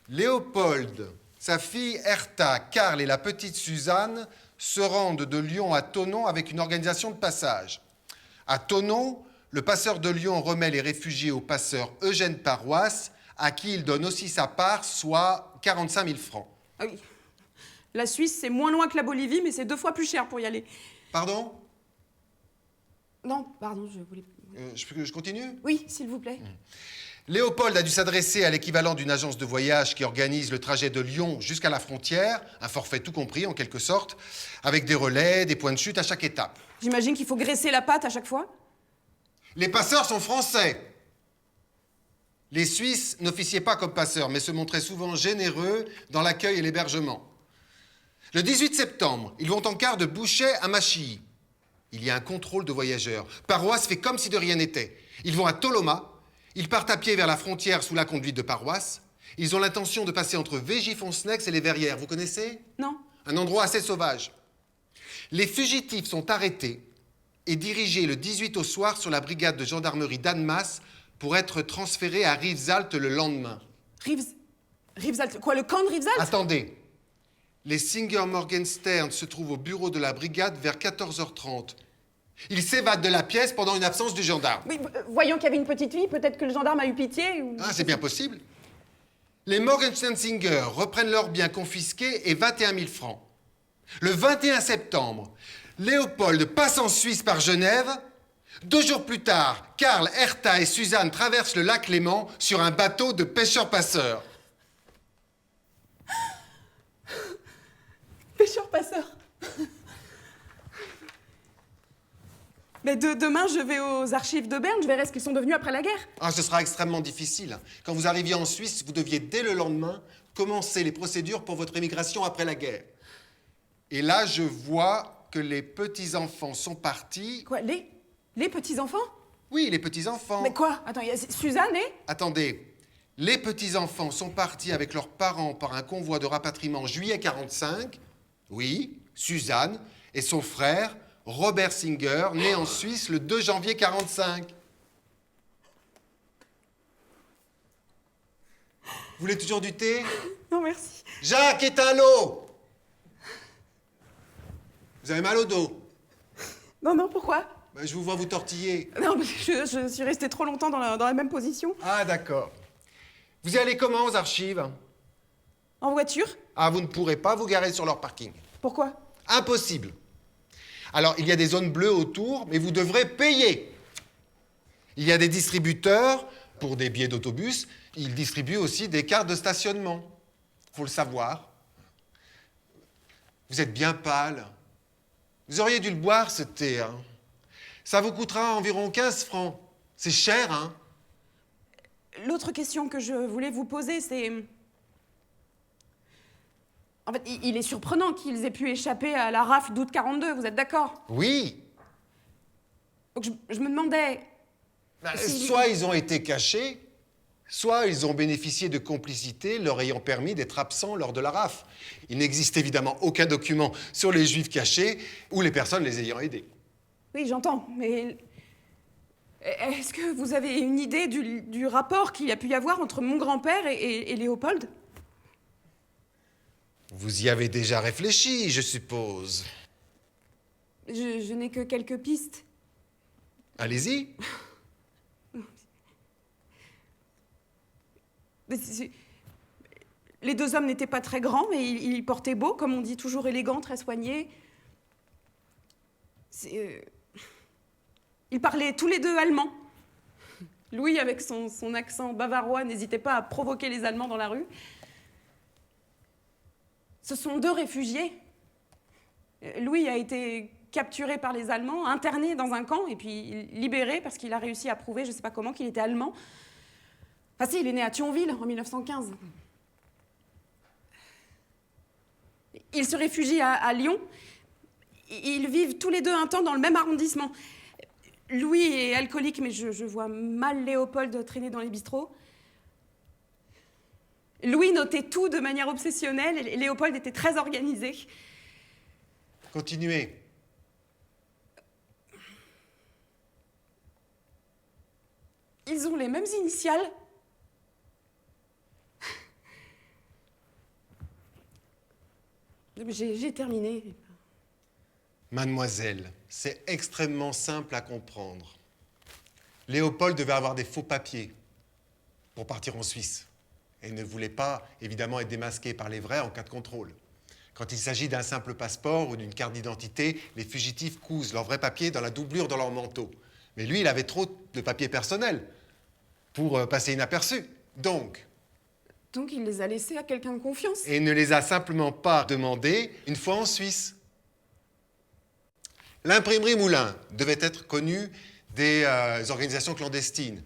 Léopold, sa fille Hertha, Karl et la petite Suzanne se rendent de Lyon à Thonon avec une organisation de passage. À Thonon, le passeur de Lyon remet les réfugiés au passeur Eugène Paroisse, à qui il donne aussi sa part, soit 45 000 francs. Ah oui. La Suisse, c'est moins loin que la Bolivie, mais c'est 2 fois plus cher pour y aller. Pardon? Non, pardon, je voulais... Je continue? Oui, s'il vous plaît. Léopold a dû s'adresser à l'équivalent d'une agence de voyage qui organise le trajet de Lyon jusqu'à la frontière, un forfait tout compris en quelque sorte, avec des relais, des points de chute à chaque étape. J'imagine qu'il faut graisser la pâte à chaque fois. Les passeurs sont français. Les Suisses n'officiaient pas comme passeurs, mais se montraient souvent généreux dans l'accueil et l'hébergement. Le 18 septembre, ils vont en quart de Bouchet à Machilly. Il y a un contrôle de voyageurs. Paroisse fait comme si de rien n'était. Ils vont à Toloma. Ils partent à pied vers la frontière sous la conduite de Paroisse. Ils ont l'intention de passer entre Vésy-Foncenex et les Verrières. Vous connaissez? Non. Un endroit assez sauvage. Les fugitifs sont arrêtés et dirigés le 18 au soir sur la brigade de gendarmerie d'Annemasse pour être transférés à Rivesaltes le lendemain. Rivesaltes? Quoi, le camp de Rivesaltes? Attendez. Les Singer Morgenstern se trouvent au bureau de la brigade vers 14h30. Ils s'évadent de la pièce pendant une absence du gendarme. Oui, voyant qu'il y avait une petite fille, peut-être que le gendarme a eu pitié ou... Ah, c'est bien possible. Les Morgenstern-Singer reprennent leurs biens confisqués et 21 000 francs. Le 21 septembre, Léopold passe en Suisse par Genève. 2 jours plus tard, Karl, Hertha et Suzanne traversent le lac Léman sur un bateau de pêcheurs-passeurs. Pêcheur-passeur. Mais demain, je vais aux archives de Berne, je verrai ce qu'ils sont devenus après la guerre. Ah, ce sera extrêmement difficile. Quand vous arriviez en Suisse, vous deviez dès le lendemain commencer les procédures pour votre émigration après la guerre. Et là, je vois que les petits-enfants sont partis. Quoi, les petits-enfants? Oui, les petits-enfants. Mais quoi? Attends, il y a Suzanne et... Attendez, les petits-enfants sont partis avec leurs parents par un convoi de rapatriement juillet 45. Oui, Suzanne et son frère, Robert Singer, né en Suisse le 2 janvier 45. Vous voulez toujours du thé? Non, merci. Jacques, éteins l'eau! Vous avez mal au dos? Non, pourquoi? Ben, je vous vois vous tortiller. Non, mais je suis restée trop longtemps dans la même position. Ah, d'accord. Vous y allez comment aux archives? En voiture? Ah, vous ne pourrez pas vous garer sur leur parking. Pourquoi? Impossible. Alors, il y a des zones bleues autour, mais vous devrez payer. Il y a des distributeurs pour des billets d'autobus. Ils distribuent aussi des cartes de stationnement. Faut le savoir. Vous êtes bien pâle. Vous auriez dû le boire, ce thé, hein. Ça vous coûtera environ 15 francs. C'est cher, hein? L'autre question que je voulais vous poser, c'est... En fait, il est surprenant qu'ils aient pu échapper à la rafle d'août 42, vous êtes d'accord? Oui. Donc je me demandais... Ben, si- soit ils ont été cachés, soit ils ont bénéficié de complicité leur ayant permis d'être absents lors de la rafle. Il n'existe évidemment aucun document sur les Juifs cachés ou les personnes les ayant aidés. Oui, j'entends, mais... Est-ce que vous avez une idée du rapport qu'il y a pu y avoir entre mon grand-père et Léopold? Vous y avez déjà réfléchi, je suppose. Je n'ai que quelques pistes. Allez-y. Mais les deux hommes n'étaient pas très grands, mais ils portaient beau, comme on dit, toujours élégants, très soignés. Ils parlaient tous les deux allemand. Louis, avec son accent bavarois, n'hésitait pas à provoquer les Allemands dans la rue. Ce sont deux réfugiés. Louis a été capturé par les Allemands, interné dans un camp, et puis libéré parce qu'il a réussi à prouver, je ne sais pas comment, qu'il était allemand. Enfin si, il est né à Thionville en 1915. Ils se réfugient à Lyon. Ils vivent tous les deux un temps dans le même arrondissement. Louis est alcoolique, mais je vois mal Léopold traîner dans les bistrots. Louis notait tout de manière obsessionnelle et Léopold était très organisé. Continuez. Ils ont les mêmes initiales. J'ai terminé. Mademoiselle, c'est extrêmement simple à comprendre. Léopold devait avoir des faux papiers pour partir en Suisse et ne voulait pas, évidemment, être démasqué par les vrais en cas de contrôle. Quand il s'agit d'un simple passeport ou d'une carte d'identité, les fugitifs cousent leurs vrais papiers dans la doublure de leur manteau. Mais lui, il avait trop de papiers personnels pour passer inaperçu. Donc, il les a laissés à quelqu'un de confiance. et ne les a simplement pas demandés une fois en Suisse. L'imprimerie Moulin devait être connue des organisations clandestines,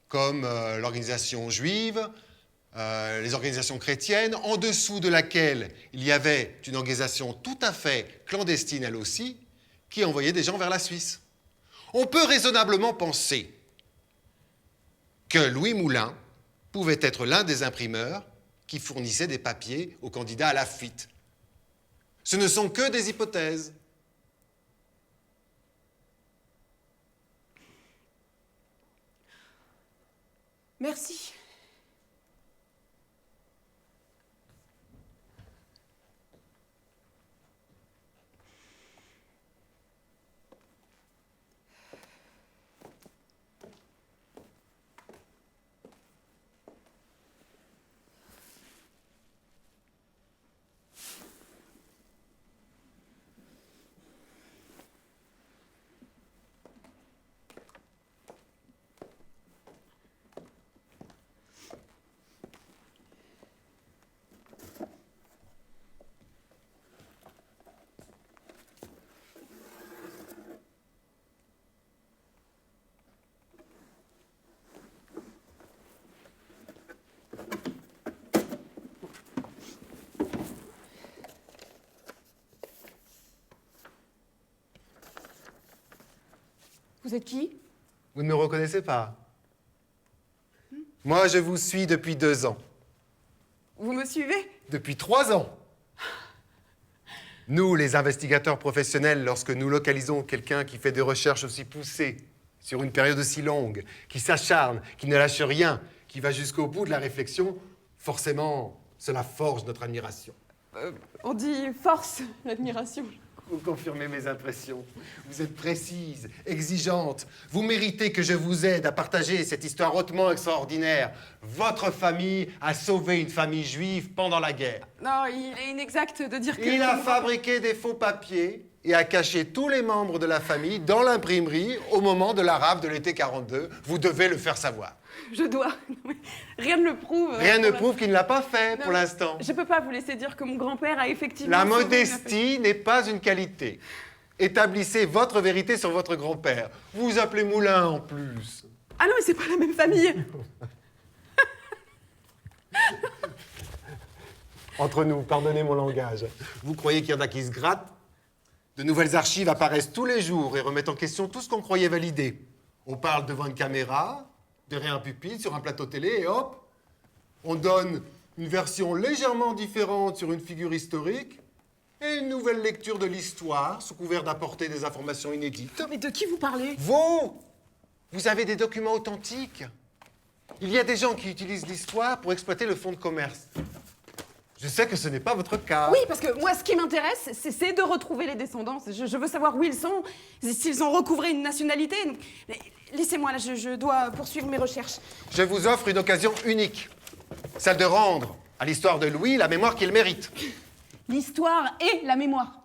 comme l'organisation juive, les organisations chrétiennes, en dessous de laquelle il y avait une organisation tout à fait clandestine, elle aussi, qui envoyait des gens vers la Suisse. On peut raisonnablement penser que Louis Moulin pouvait être l'un des imprimeurs qui fournissait des papiers aux candidats à la fuite. Ce ne sont que des hypothèses. Merci. Vous êtes qui? Vous ne me reconnaissez pas? Moi, je vous suis depuis 2 ans. Vous me suivez? Depuis 3 ans. Nous, les investigateurs professionnels, lorsque nous localisons quelqu'un qui fait des recherches aussi poussées, sur une période aussi longue, qui s'acharne, qui ne lâche rien, qui va jusqu'au bout de la réflexion, forcément, cela forge notre admiration. On dit force, l'admiration. Vous confirmez mes impressions. Vous êtes précise, exigeante. Vous méritez que je vous aide à partager cette histoire hautement extraordinaire. Votre famille a sauvé une famille juive pendant la guerre. Non, il est inexact de dire que... Il a fabriqué des faux papiers et a caché tous les membres de la famille dans l'imprimerie au moment de la rafle de l'été 42. Vous devez le faire savoir. Je dois. Rien ne le prouve. Rien ne prouve qu'il ne l'a pas fait pour l'instant. Je peux pas vous laisser dire que mon grand-père a effectivement... La sauvé modestie n'est pas une qualité. Établissez votre vérité sur votre grand-père. Vous vous appelez Moulin en plus. Ah non, mais c'est pas la même famille. Entre nous, pardonnez mon langage. Vous croyez qu'il y en a qui se grattent? De nouvelles archives apparaissent tous les jours et remettent en question tout ce qu'on croyait valider. On parle devant une caméra, derrière un pupitre, sur un plateau télé, et hop, on donne une version légèrement différente sur une figure historique et une nouvelle lecture de l'histoire, sous couvert d'apporter des informations inédites. Mais de qui vous parlez? Vous avez des documents authentiques. Il y a des gens qui utilisent l'histoire pour exploiter le fonds de commerce. Je sais que ce n'est pas votre cas. Oui, parce que moi, ce qui m'intéresse, c'est de retrouver les descendants. Je veux savoir où ils sont, s'ils ont recouvré une nationalité. Laissez-moi, là, je dois poursuivre mes recherches. Je vous offre une occasion unique. Celle de rendre à l'histoire de Louis la mémoire qu'il mérite. L'histoire et la mémoire.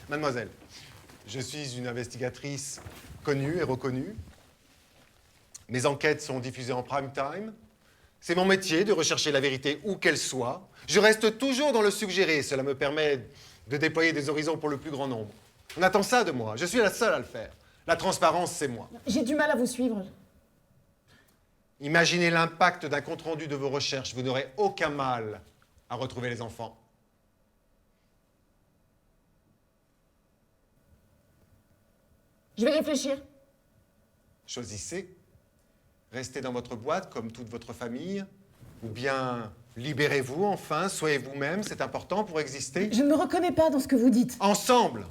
Mademoiselle, je suis une investigatrice connue et reconnue. Mes enquêtes sont diffusées en prime time. C'est mon métier de rechercher la vérité où qu'elle soit. Je reste toujours dans le suggéré. Cela me permet de déployer des horizons pour le plus grand nombre. On attend ça de moi. Je suis la seule à le faire. La transparence, c'est moi. J'ai du mal à vous suivre. Imaginez l'impact d'un compte-rendu de vos recherches. Vous n'aurez aucun mal à retrouver les enfants. Je vais réfléchir. Choisissez. Restez dans votre boîte comme toute votre famille, ou bien libérez-vous enfin, soyez vous-même, c'est important pour exister. Je ne me reconnais pas dans ce que vous dites. Ensemble,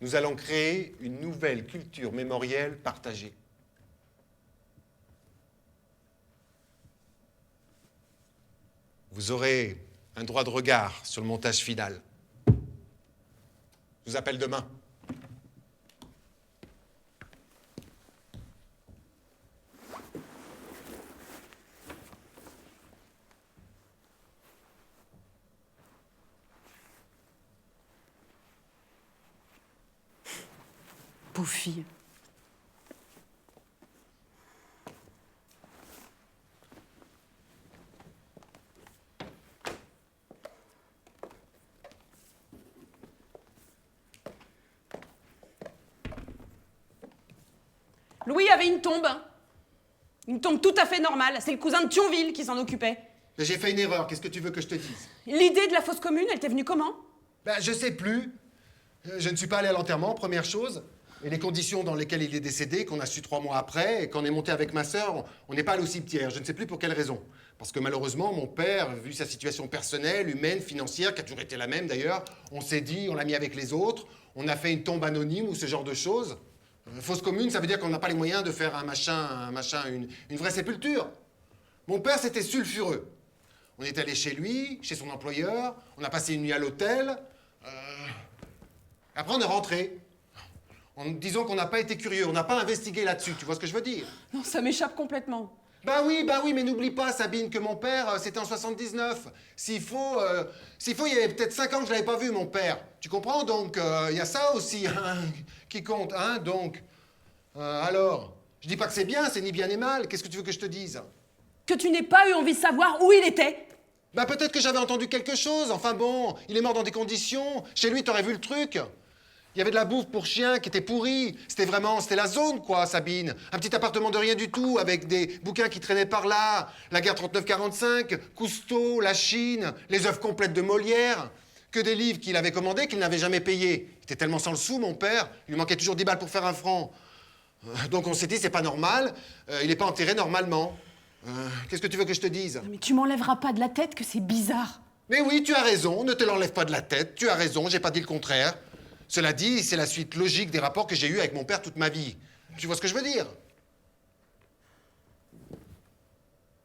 nous allons créer une nouvelle culture mémorielle partagée. Vous aurez un droit de regard sur le montage final. Je vous appelle demain. Pauvre fille. Louis avait une tombe. Une tombe tout à fait normale. C'est le cousin de Thionville qui s'en occupait. J'ai fait une erreur, qu'est-ce que tu veux que je te dise? L'idée de la fosse commune, elle t'est venue comment? Ben, je sais plus. Je ne suis pas allé à l'enterrement, première chose. Et les conditions dans lesquelles il est décédé, qu'on a su 3 mois après, et qu'on est monté avec ma sœur, on n'est pas allé au cimetière. Je ne sais plus pour quelle raison. Parce que malheureusement, mon père, vu sa situation personnelle, humaine, financière, qui a toujours été la même d'ailleurs, on s'est dit, on l'a mis avec les autres, on a fait une tombe anonyme ou ce genre de choses. Fosse commune, ça veut dire qu'on n'a pas les moyens de faire une vraie sépulture. Mon père, c'était sulfureux. On est allé chez lui, chez son employeur, on a passé une nuit à l'hôtel. Après, on est rentré. En nous disant qu'on n'a pas été curieux, on n'a pas investigué là-dessus. Tu vois ce que je veux dire? Non, ça m'échappe complètement. Bah oui, mais n'oublie pas, Sabine, que mon père, c'était en 79. S'il faut, il y avait peut-être 5 ans que je l'avais pas vu, mon père. Tu comprends? Donc, il y a ça aussi, hein, qui compte, hein, donc. Alors, je dis pas que c'est bien, c'est ni bien ni mal. Qu'est-ce que tu veux que je te dise? Que tu n'aies pas eu envie de savoir où il était? Bah peut-être que j'avais entendu quelque chose. Enfin bon, il est mort dans des conditions. Chez lui, t'aurais vu le truc. Il y avait de la bouffe pour chien qui était pourrie. C'était la zone, quoi, Sabine. Un petit appartement de rien du tout, avec des bouquins qui traînaient par là. La guerre 39-45, Cousteau, la Chine, les œuvres complètes de Molière. Que des livres qu'il avait commandés qu'il n'avait jamais payés. Il était tellement sans le sou, mon père, il lui manquait toujours 10 balles pour faire un franc. Donc on s'est dit, c'est pas normal, il n'est pas enterré normalement. Qu'est-ce que tu veux que je te dise? Mais tu m'enlèveras pas de la tête que c'est bizarre. Mais oui, tu as raison, ne te l'enlève pas de la tête, tu as raison, j'ai pas dit le contraire. Cela dit, c'est la suite logique des rapports que j'ai eus avec mon père toute ma vie. Tu vois ce que je veux dire?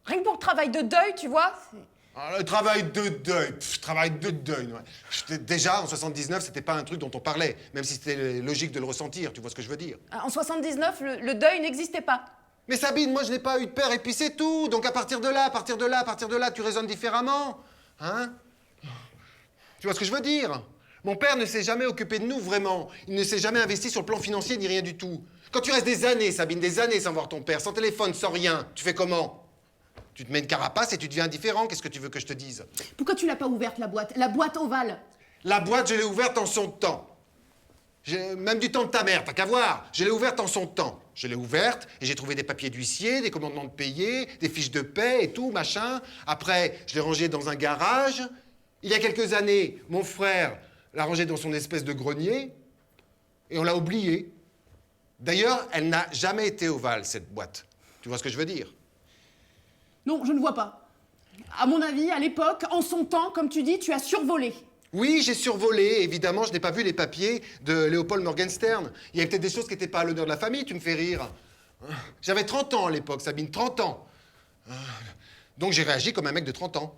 Rien que pour le travail de deuil, tu vois. Le travail de deuil, travail de deuil. Ouais. Déjà, en 79, c'était pas un truc dont on parlait, même si c'était logique de le ressentir, tu vois ce que je veux dire? En 79, le deuil n'existait pas. Mais Sabine, moi je n'ai pas eu de père et puis c'est tout. Donc à partir de là, tu raisonnes différemment. Hein? Tu vois ce que je veux dire? Mon père ne s'est jamais occupé de nous, vraiment. Il ne s'est jamais investi sur le plan financier ni rien du tout. Quand tu restes des années, Sabine, des années sans voir ton père, sans téléphone, sans rien, tu fais comment? Tu te mets une carapace et tu deviens indifférent. Qu'est-ce que tu veux que je te dise? Pourquoi tu l'as pas ouverte, la boîte ovale? La boîte, je l'ai ouverte en son temps. Même du temps de ta mère, t'as qu'à voir. Je l'ai ouverte en son temps. Je l'ai ouverte et j'ai trouvé des papiers d'huissier, des commandements de payer, des fiches de paie et tout, machin. Après, je l'ai rangée dans un garage. Il y a quelques années, mon frère l'a rangée dans son espèce de grenier et on l'a oubliée. D'ailleurs, elle n'a jamais été ovale, cette boîte. Tu vois ce que je veux dire? Non, je ne vois pas. À mon avis, à l'époque, en son temps, comme tu dis, tu as survolé. Oui, j'ai survolé. Évidemment, je n'ai pas vu les papiers de Léopold Morgenstern. Il y avait peut-être des choses qui n'étaient pas à l'honneur de la famille, tu me fais rire. J'avais 30 ans à l'époque, Sabine, 30 ans. Donc j'ai réagi comme un mec de 30 ans.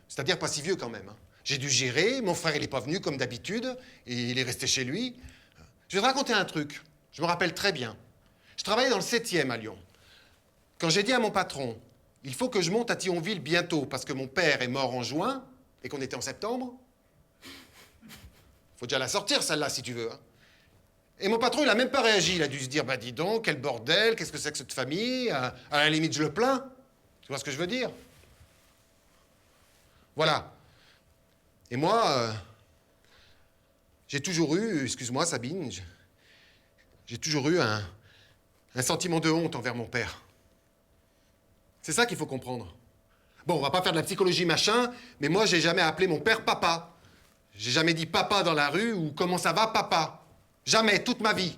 C'est-à-dire pas si vieux quand même. J'ai dû gérer, mon frère il n'est pas venu comme d'habitude, et il est resté chez lui. Je vais te raconter un truc, je me rappelle très bien. Je travaillais dans le 7e à Lyon. Quand j'ai dit à mon patron, il faut que je monte à Thionville bientôt, parce que mon père est mort en juin, et qu'on était en septembre, faut déjà la sortir, celle-là, si tu veux. Hein. Et mon patron, il a même pas réagi. Il a dû se dire, bah dis donc, quel bordel, qu'est-ce que c'est que cette famille? À la limite, je le plains. Tu vois ce que je veux dire? Voilà. Et moi, j'ai toujours eu, excuse-moi Sabine, j'ai toujours eu un sentiment de honte envers mon père. C'est ça qu'il faut comprendre. Bon, on va pas faire de la psychologie machin, mais moi, j'ai jamais appelé mon père papa. J'ai jamais dit papa dans la rue ou comment ça va, papa. Jamais, toute ma vie.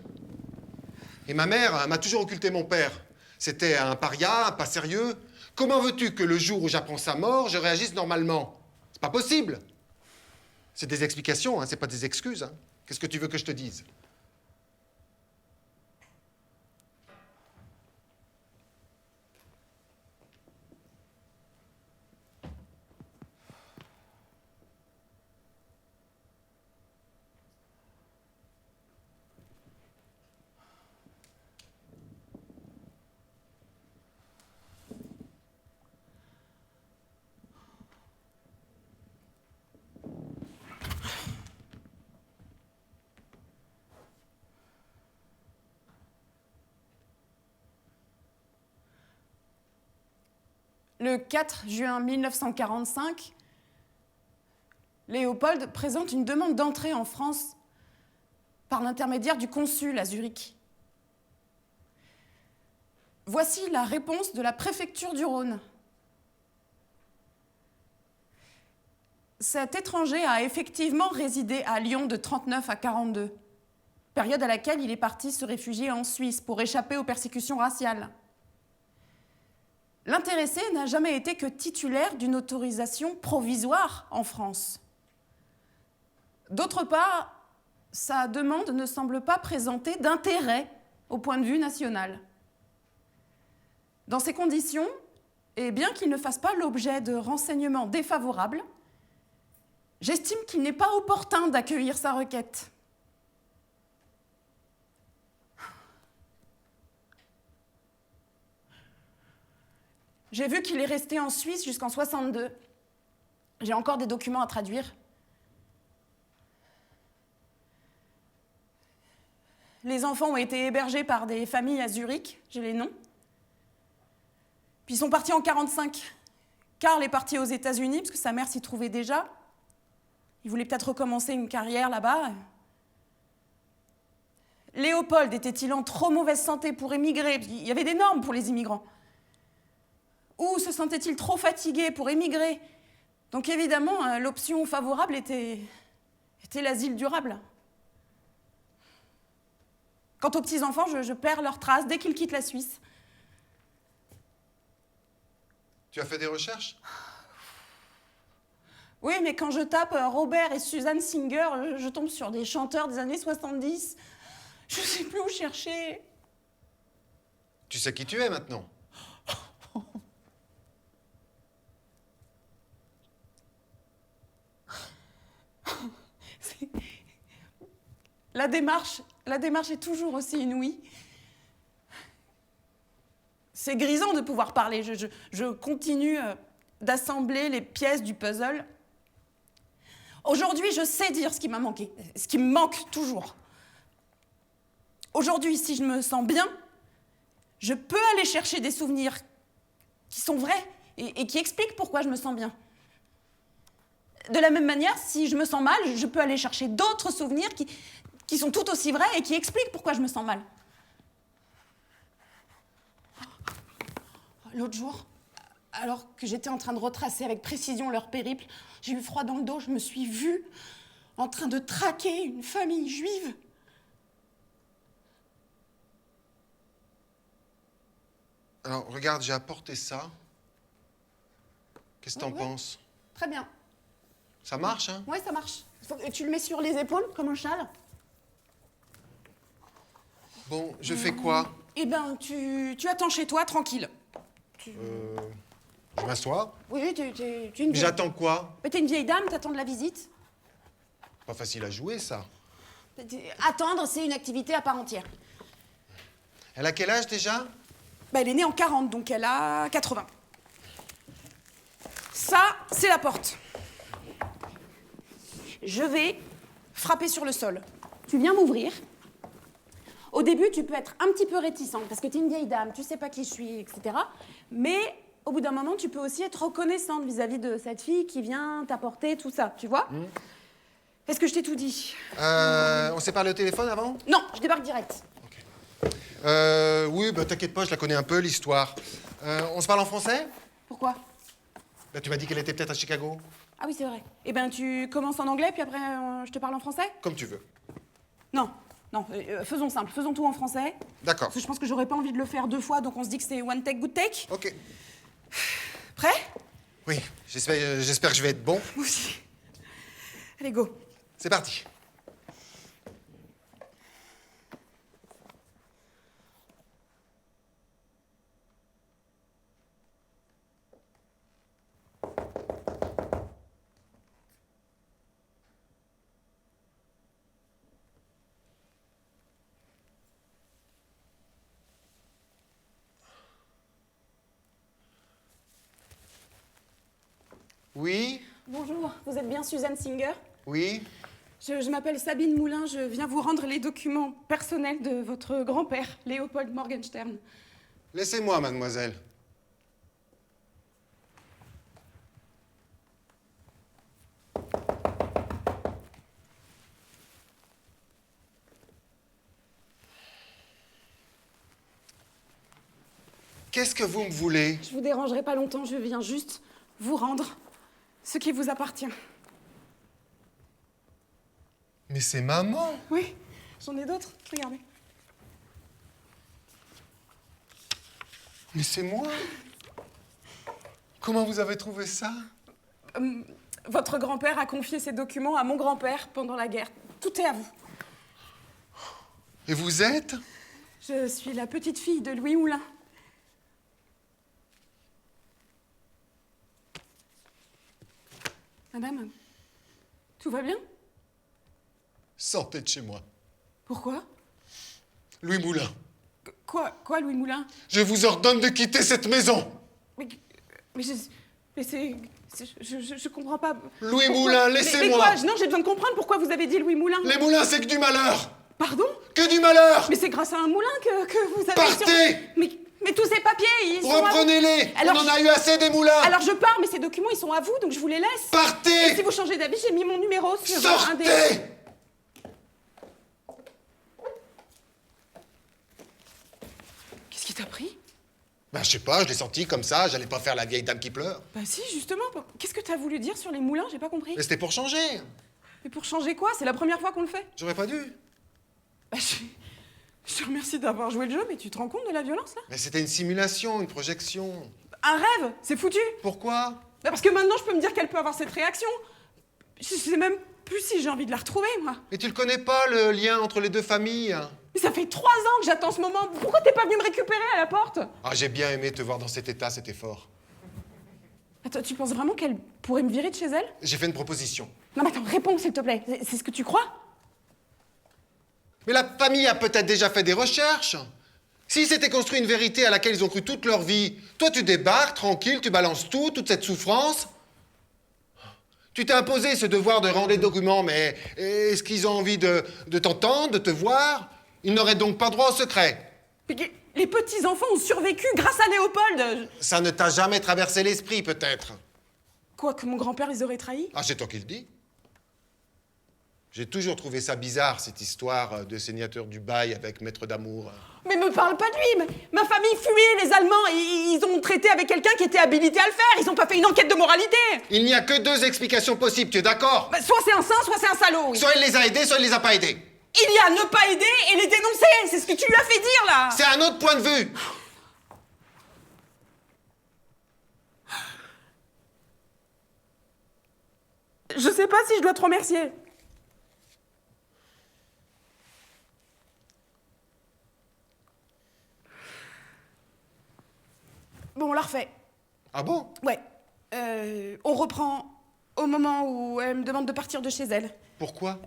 Et ma mère m'a toujours occulté mon père. C'était un paria, pas sérieux. Comment veux-tu que le jour où j'apprends sa mort, je réagisse normalement? C'est pas possible. C'est des explications, hein, c'est pas des excuses. Hein. Qu'est-ce que tu veux que je te dise? Le 4 juin 1945, Léopold présente une demande d'entrée en France par l'intermédiaire du consul à Zurich. Voici la réponse de la préfecture du Rhône. Cet étranger a effectivement résidé à Lyon de 39 à 42, période à laquelle il est parti se réfugier en Suisse pour échapper aux persécutions raciales. L'intéressé n'a jamais été que titulaire d'une autorisation provisoire en France. D'autre part, sa demande ne semble pas présenter d'intérêt au point de vue national. Dans ces conditions, et bien qu'il ne fasse pas l'objet de renseignements défavorables, j'estime qu'il n'est pas opportun d'accueillir sa requête. J'ai vu qu'il est resté en Suisse jusqu'en 62. J'ai encore des documents à traduire. Les enfants ont été hébergés par des familles à Zurich, j'ai les noms. Puis ils sont partis en 45. Karl est parti aux États-Unis parce que sa mère s'y trouvait déjà. Il voulait peut-être recommencer une carrière là-bas. Léopold était-il en trop mauvaise santé pour émigrer? Il y avait des normes pour les immigrants. Ou se sentait-il trop fatigué pour émigrer? Donc évidemment, l'option favorable était l'asile durable. Quant aux petits-enfants, je perds leurs traces dès qu'ils quittent la Suisse. Tu as fait des recherches? Oui, mais quand je tape Robert et Suzanne Singer, je tombe sur des chanteurs des années 70. Je sais plus où chercher. Tu sais qui tu es maintenant? La démarche est toujours aussi inouïe. C'est grisant de pouvoir parler. Je continue d'assembler les pièces du puzzle. Aujourd'hui, je sais dire ce qui m'a manqué, ce qui me manque toujours. Aujourd'hui, si je me sens bien, je peux aller chercher des souvenirs qui sont vrais et qui expliquent pourquoi je me sens bien. De la même manière, si je me sens mal, je peux aller chercher d'autres souvenirs qui sont tout aussi vrais et qui expliquent pourquoi je me sens mal. L'autre jour, alors que j'étais en train de retracer avec précision leur périple, j'ai eu froid dans le dos, je me suis vue en train de traquer une famille juive. Alors, regarde, j'ai apporté ça. Qu'est-ce que t'en Ouais. penses? Très bien. Ça marche, hein? Ouais, ça marche. Tu le mets sur les épaules, comme un châle. Bon, je fais quoi? Eh ben, tu attends chez toi, tranquille. Je m'assois. Oui, tu es une vieille... J'attends quoi? Mais t'es une vieille dame, t'attends de la visite. Pas facile à jouer, ça. Attendre, c'est une activité à part entière. Elle a quel âge déjà? Bah, elle est née en 40, donc elle a 80. Ça, c'est la porte. Je vais frapper sur le sol. Tu viens m'ouvrir. Au début, tu peux être un petit peu réticente, parce que tu es une vieille dame, tu sais pas qui je suis, etc. Mais au bout d'un moment, tu peux aussi être reconnaissante vis-à-vis de cette fille qui vient t'apporter tout ça, tu vois? Est-ce que je t'ai tout dit? On s'est parlé au téléphone avant? Non, je débarque direct. Oui, bah t'inquiète pas, je la connais un peu, l'histoire. On se parle en français? Pourquoi? Bah, tu m'as dit qu'elle était peut-être à Chicago. Ah oui, c'est vrai. Eh ben, tu commences en anglais, puis après, je te parle en français? Comme tu veux. Non, faisons simple, faisons tout en français. D'accord. Parce que je pense que j'aurais pas envie de le faire 2 fois, donc on se dit que c'est one take, good take. Ok. Prêt? Oui, j'espère que je vais être bon. Moi aussi. Allez, go. C'est parti. Oui, Bonjour, vous êtes bien Suzanne Singer? oui. Je m'appelle Sabine Moulin, je viens vous rendre les documents personnels de votre grand-père, Léopold Morgenstern. Laissez-moi, mademoiselle. Qu'est-ce que vous me voulez? Je vous dérangerai pas longtemps, je viens juste vous rendre ce qui vous appartient. Mais c'est maman. Oui, j'en ai d'autres, regardez. Mais c'est moi. Comment vous avez trouvé ça? Votre grand-père a confié ces documents à mon grand-père pendant la guerre. Tout est à vous. Et vous êtes? Je suis la petite fille de Louis Moulin. Madame, tout va bien? Sortez de chez moi. Pourquoi? Louis Moulin, Quoi, Louis Moulin? je vous ordonne de quitter cette maison. Mais je comprends pas. Louis Pourquoi? Moulin, Mais laissez-moi. quoi? Non, j'ai besoin de comprendre pourquoi vous avez dit Louis Moulin. Les moulins, c'est que du malheur. Pardon? Que du malheur. Mais c'est grâce à un moulin que vous avez... Partez. Mais tous ces papiers, ils sont à vous. Reprenez-les. Alors, On en a eu assez des moulins. Alors je pars, mais ces documents, ils sont à vous, donc je vous les laisse. Partez. Et si vous changez d'avis, j'ai mis mon numéro sur un Sortez. des... Qu'est-ce qui t'a pris? Ben, je sais pas, je l'ai senti comme ça, j'allais pas faire la vieille dame qui pleure. Bah si, justement. Qu'est-ce que t'as voulu dire sur les moulins? J'ai pas compris. Mais c'était pour changer. Mais pour changer quoi? C'est la première fois qu'on le fait. J'aurais pas dû. Bah, je te remercie d'avoir joué le jeu, mais tu te rends compte de la violence, là? Mais c'était une simulation, une projection. Un rêve? C'est foutu. Pourquoi? Bah, parce que maintenant, je peux me dire qu'elle peut avoir cette réaction. Je sais même plus si j'ai envie de la retrouver, moi. Mais tu le connais pas, le lien entre les deux familles? Mais ça fait 3 ans que j'attends ce moment. Pourquoi t'es pas venu me récupérer à la porte? Ah, j'ai bien aimé te voir dans cet état, c'était fort. Attends, tu penses vraiment qu'elle pourrait me virer de chez elle? J'ai fait une proposition. Non, mais attends, réponds, s'il te plaît. C'est ce que tu crois? Mais la famille a peut-être déjà fait des recherches. S'ils s'étaient construit une vérité à laquelle ils ont cru toute leur vie, toi tu débarques, tranquille, tu balances tout, toute cette souffrance. Tu t'es imposé ce devoir de rendre les documents, mais est-ce qu'ils ont envie de t'entendre, de te voir? Ils n'auraient donc pas droit au secret. Mais les petits-enfants ont survécu grâce à Léopold. Ça ne t'a jamais traversé l'esprit, peut-être? Quoi, que mon grand-père les aurait trahis? Ah, c'est toi qui le dis. J'ai toujours trouvé ça bizarre, cette histoire de signature du bail avec maître d'amour. Mais me parle pas de lui. Ma famille fuyait les Allemands. Ils ont traité avec quelqu'un qui était habilité à le faire. Ils ont pas fait une enquête de moralité. Il n'y a que 2 explications possibles, tu es d'accord? Bah, soit c'est un saint, soit c'est un salaud. Oui. Soit il les a aidés, soit il les a pas aidés. Il y a ne pas aider et les dénoncer. C'est ce que tu lui as fait dire, là. C'est un autre point de vue. Je sais pas si je dois te remercier. Bon, on la refait. Ah bon? Ouais. On reprend au moment où elle me demande de partir de chez elle. Pourquoi?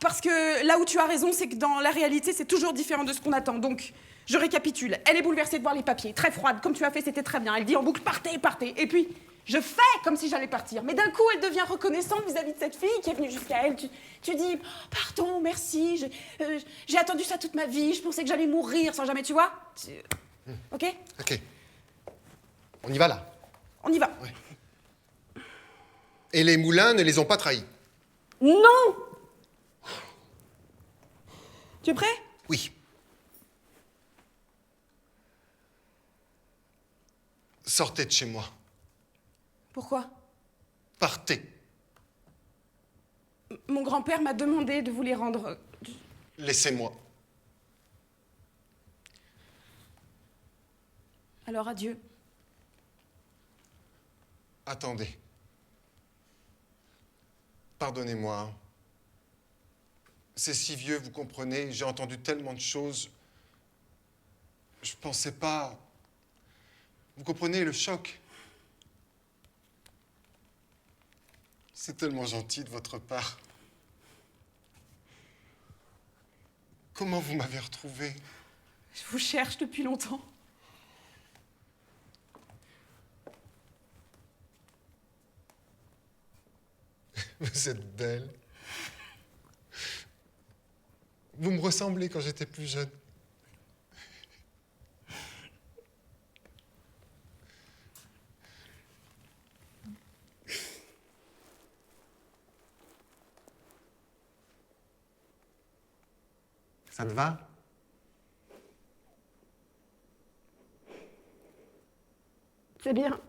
Parce que là où tu as raison, c'est que dans la réalité, c'est toujours différent de ce qu'on attend. Donc, je récapitule. Elle est bouleversée de voir les papiers, très froide, comme tu as fait, c'était très bien. Elle dit en boucle, partez, partez. Et puis, je fais comme si j'allais partir. Mais d'un coup, elle devient reconnaissante vis-à-vis de cette fille qui est venue jusqu'à elle. Tu dis, pardon, merci, j'ai attendu ça toute ma vie, je pensais que j'allais mourir sans jamais, tu vois. Ok? Ok. On y va là. On y va. Ouais. Et les moulins ne les ont pas trahis? Non! Tu es prêt? Oui. Sortez de chez moi. Pourquoi? Partez. Mon grand-père m'a demandé de vous les rendre. Laissez-moi. Alors adieu. Attendez. Pardonnez-moi. C'est si vieux, vous comprenez, j'ai entendu tellement de choses. Je pensais pas. Vous comprenez le choc? C'est tellement gentil de votre part. Comment vous m'avez retrouvé? Je vous cherche depuis longtemps. Vous êtes belle. Vous me ressemblez quand j'étais plus jeune. Ça te va? C'est bien.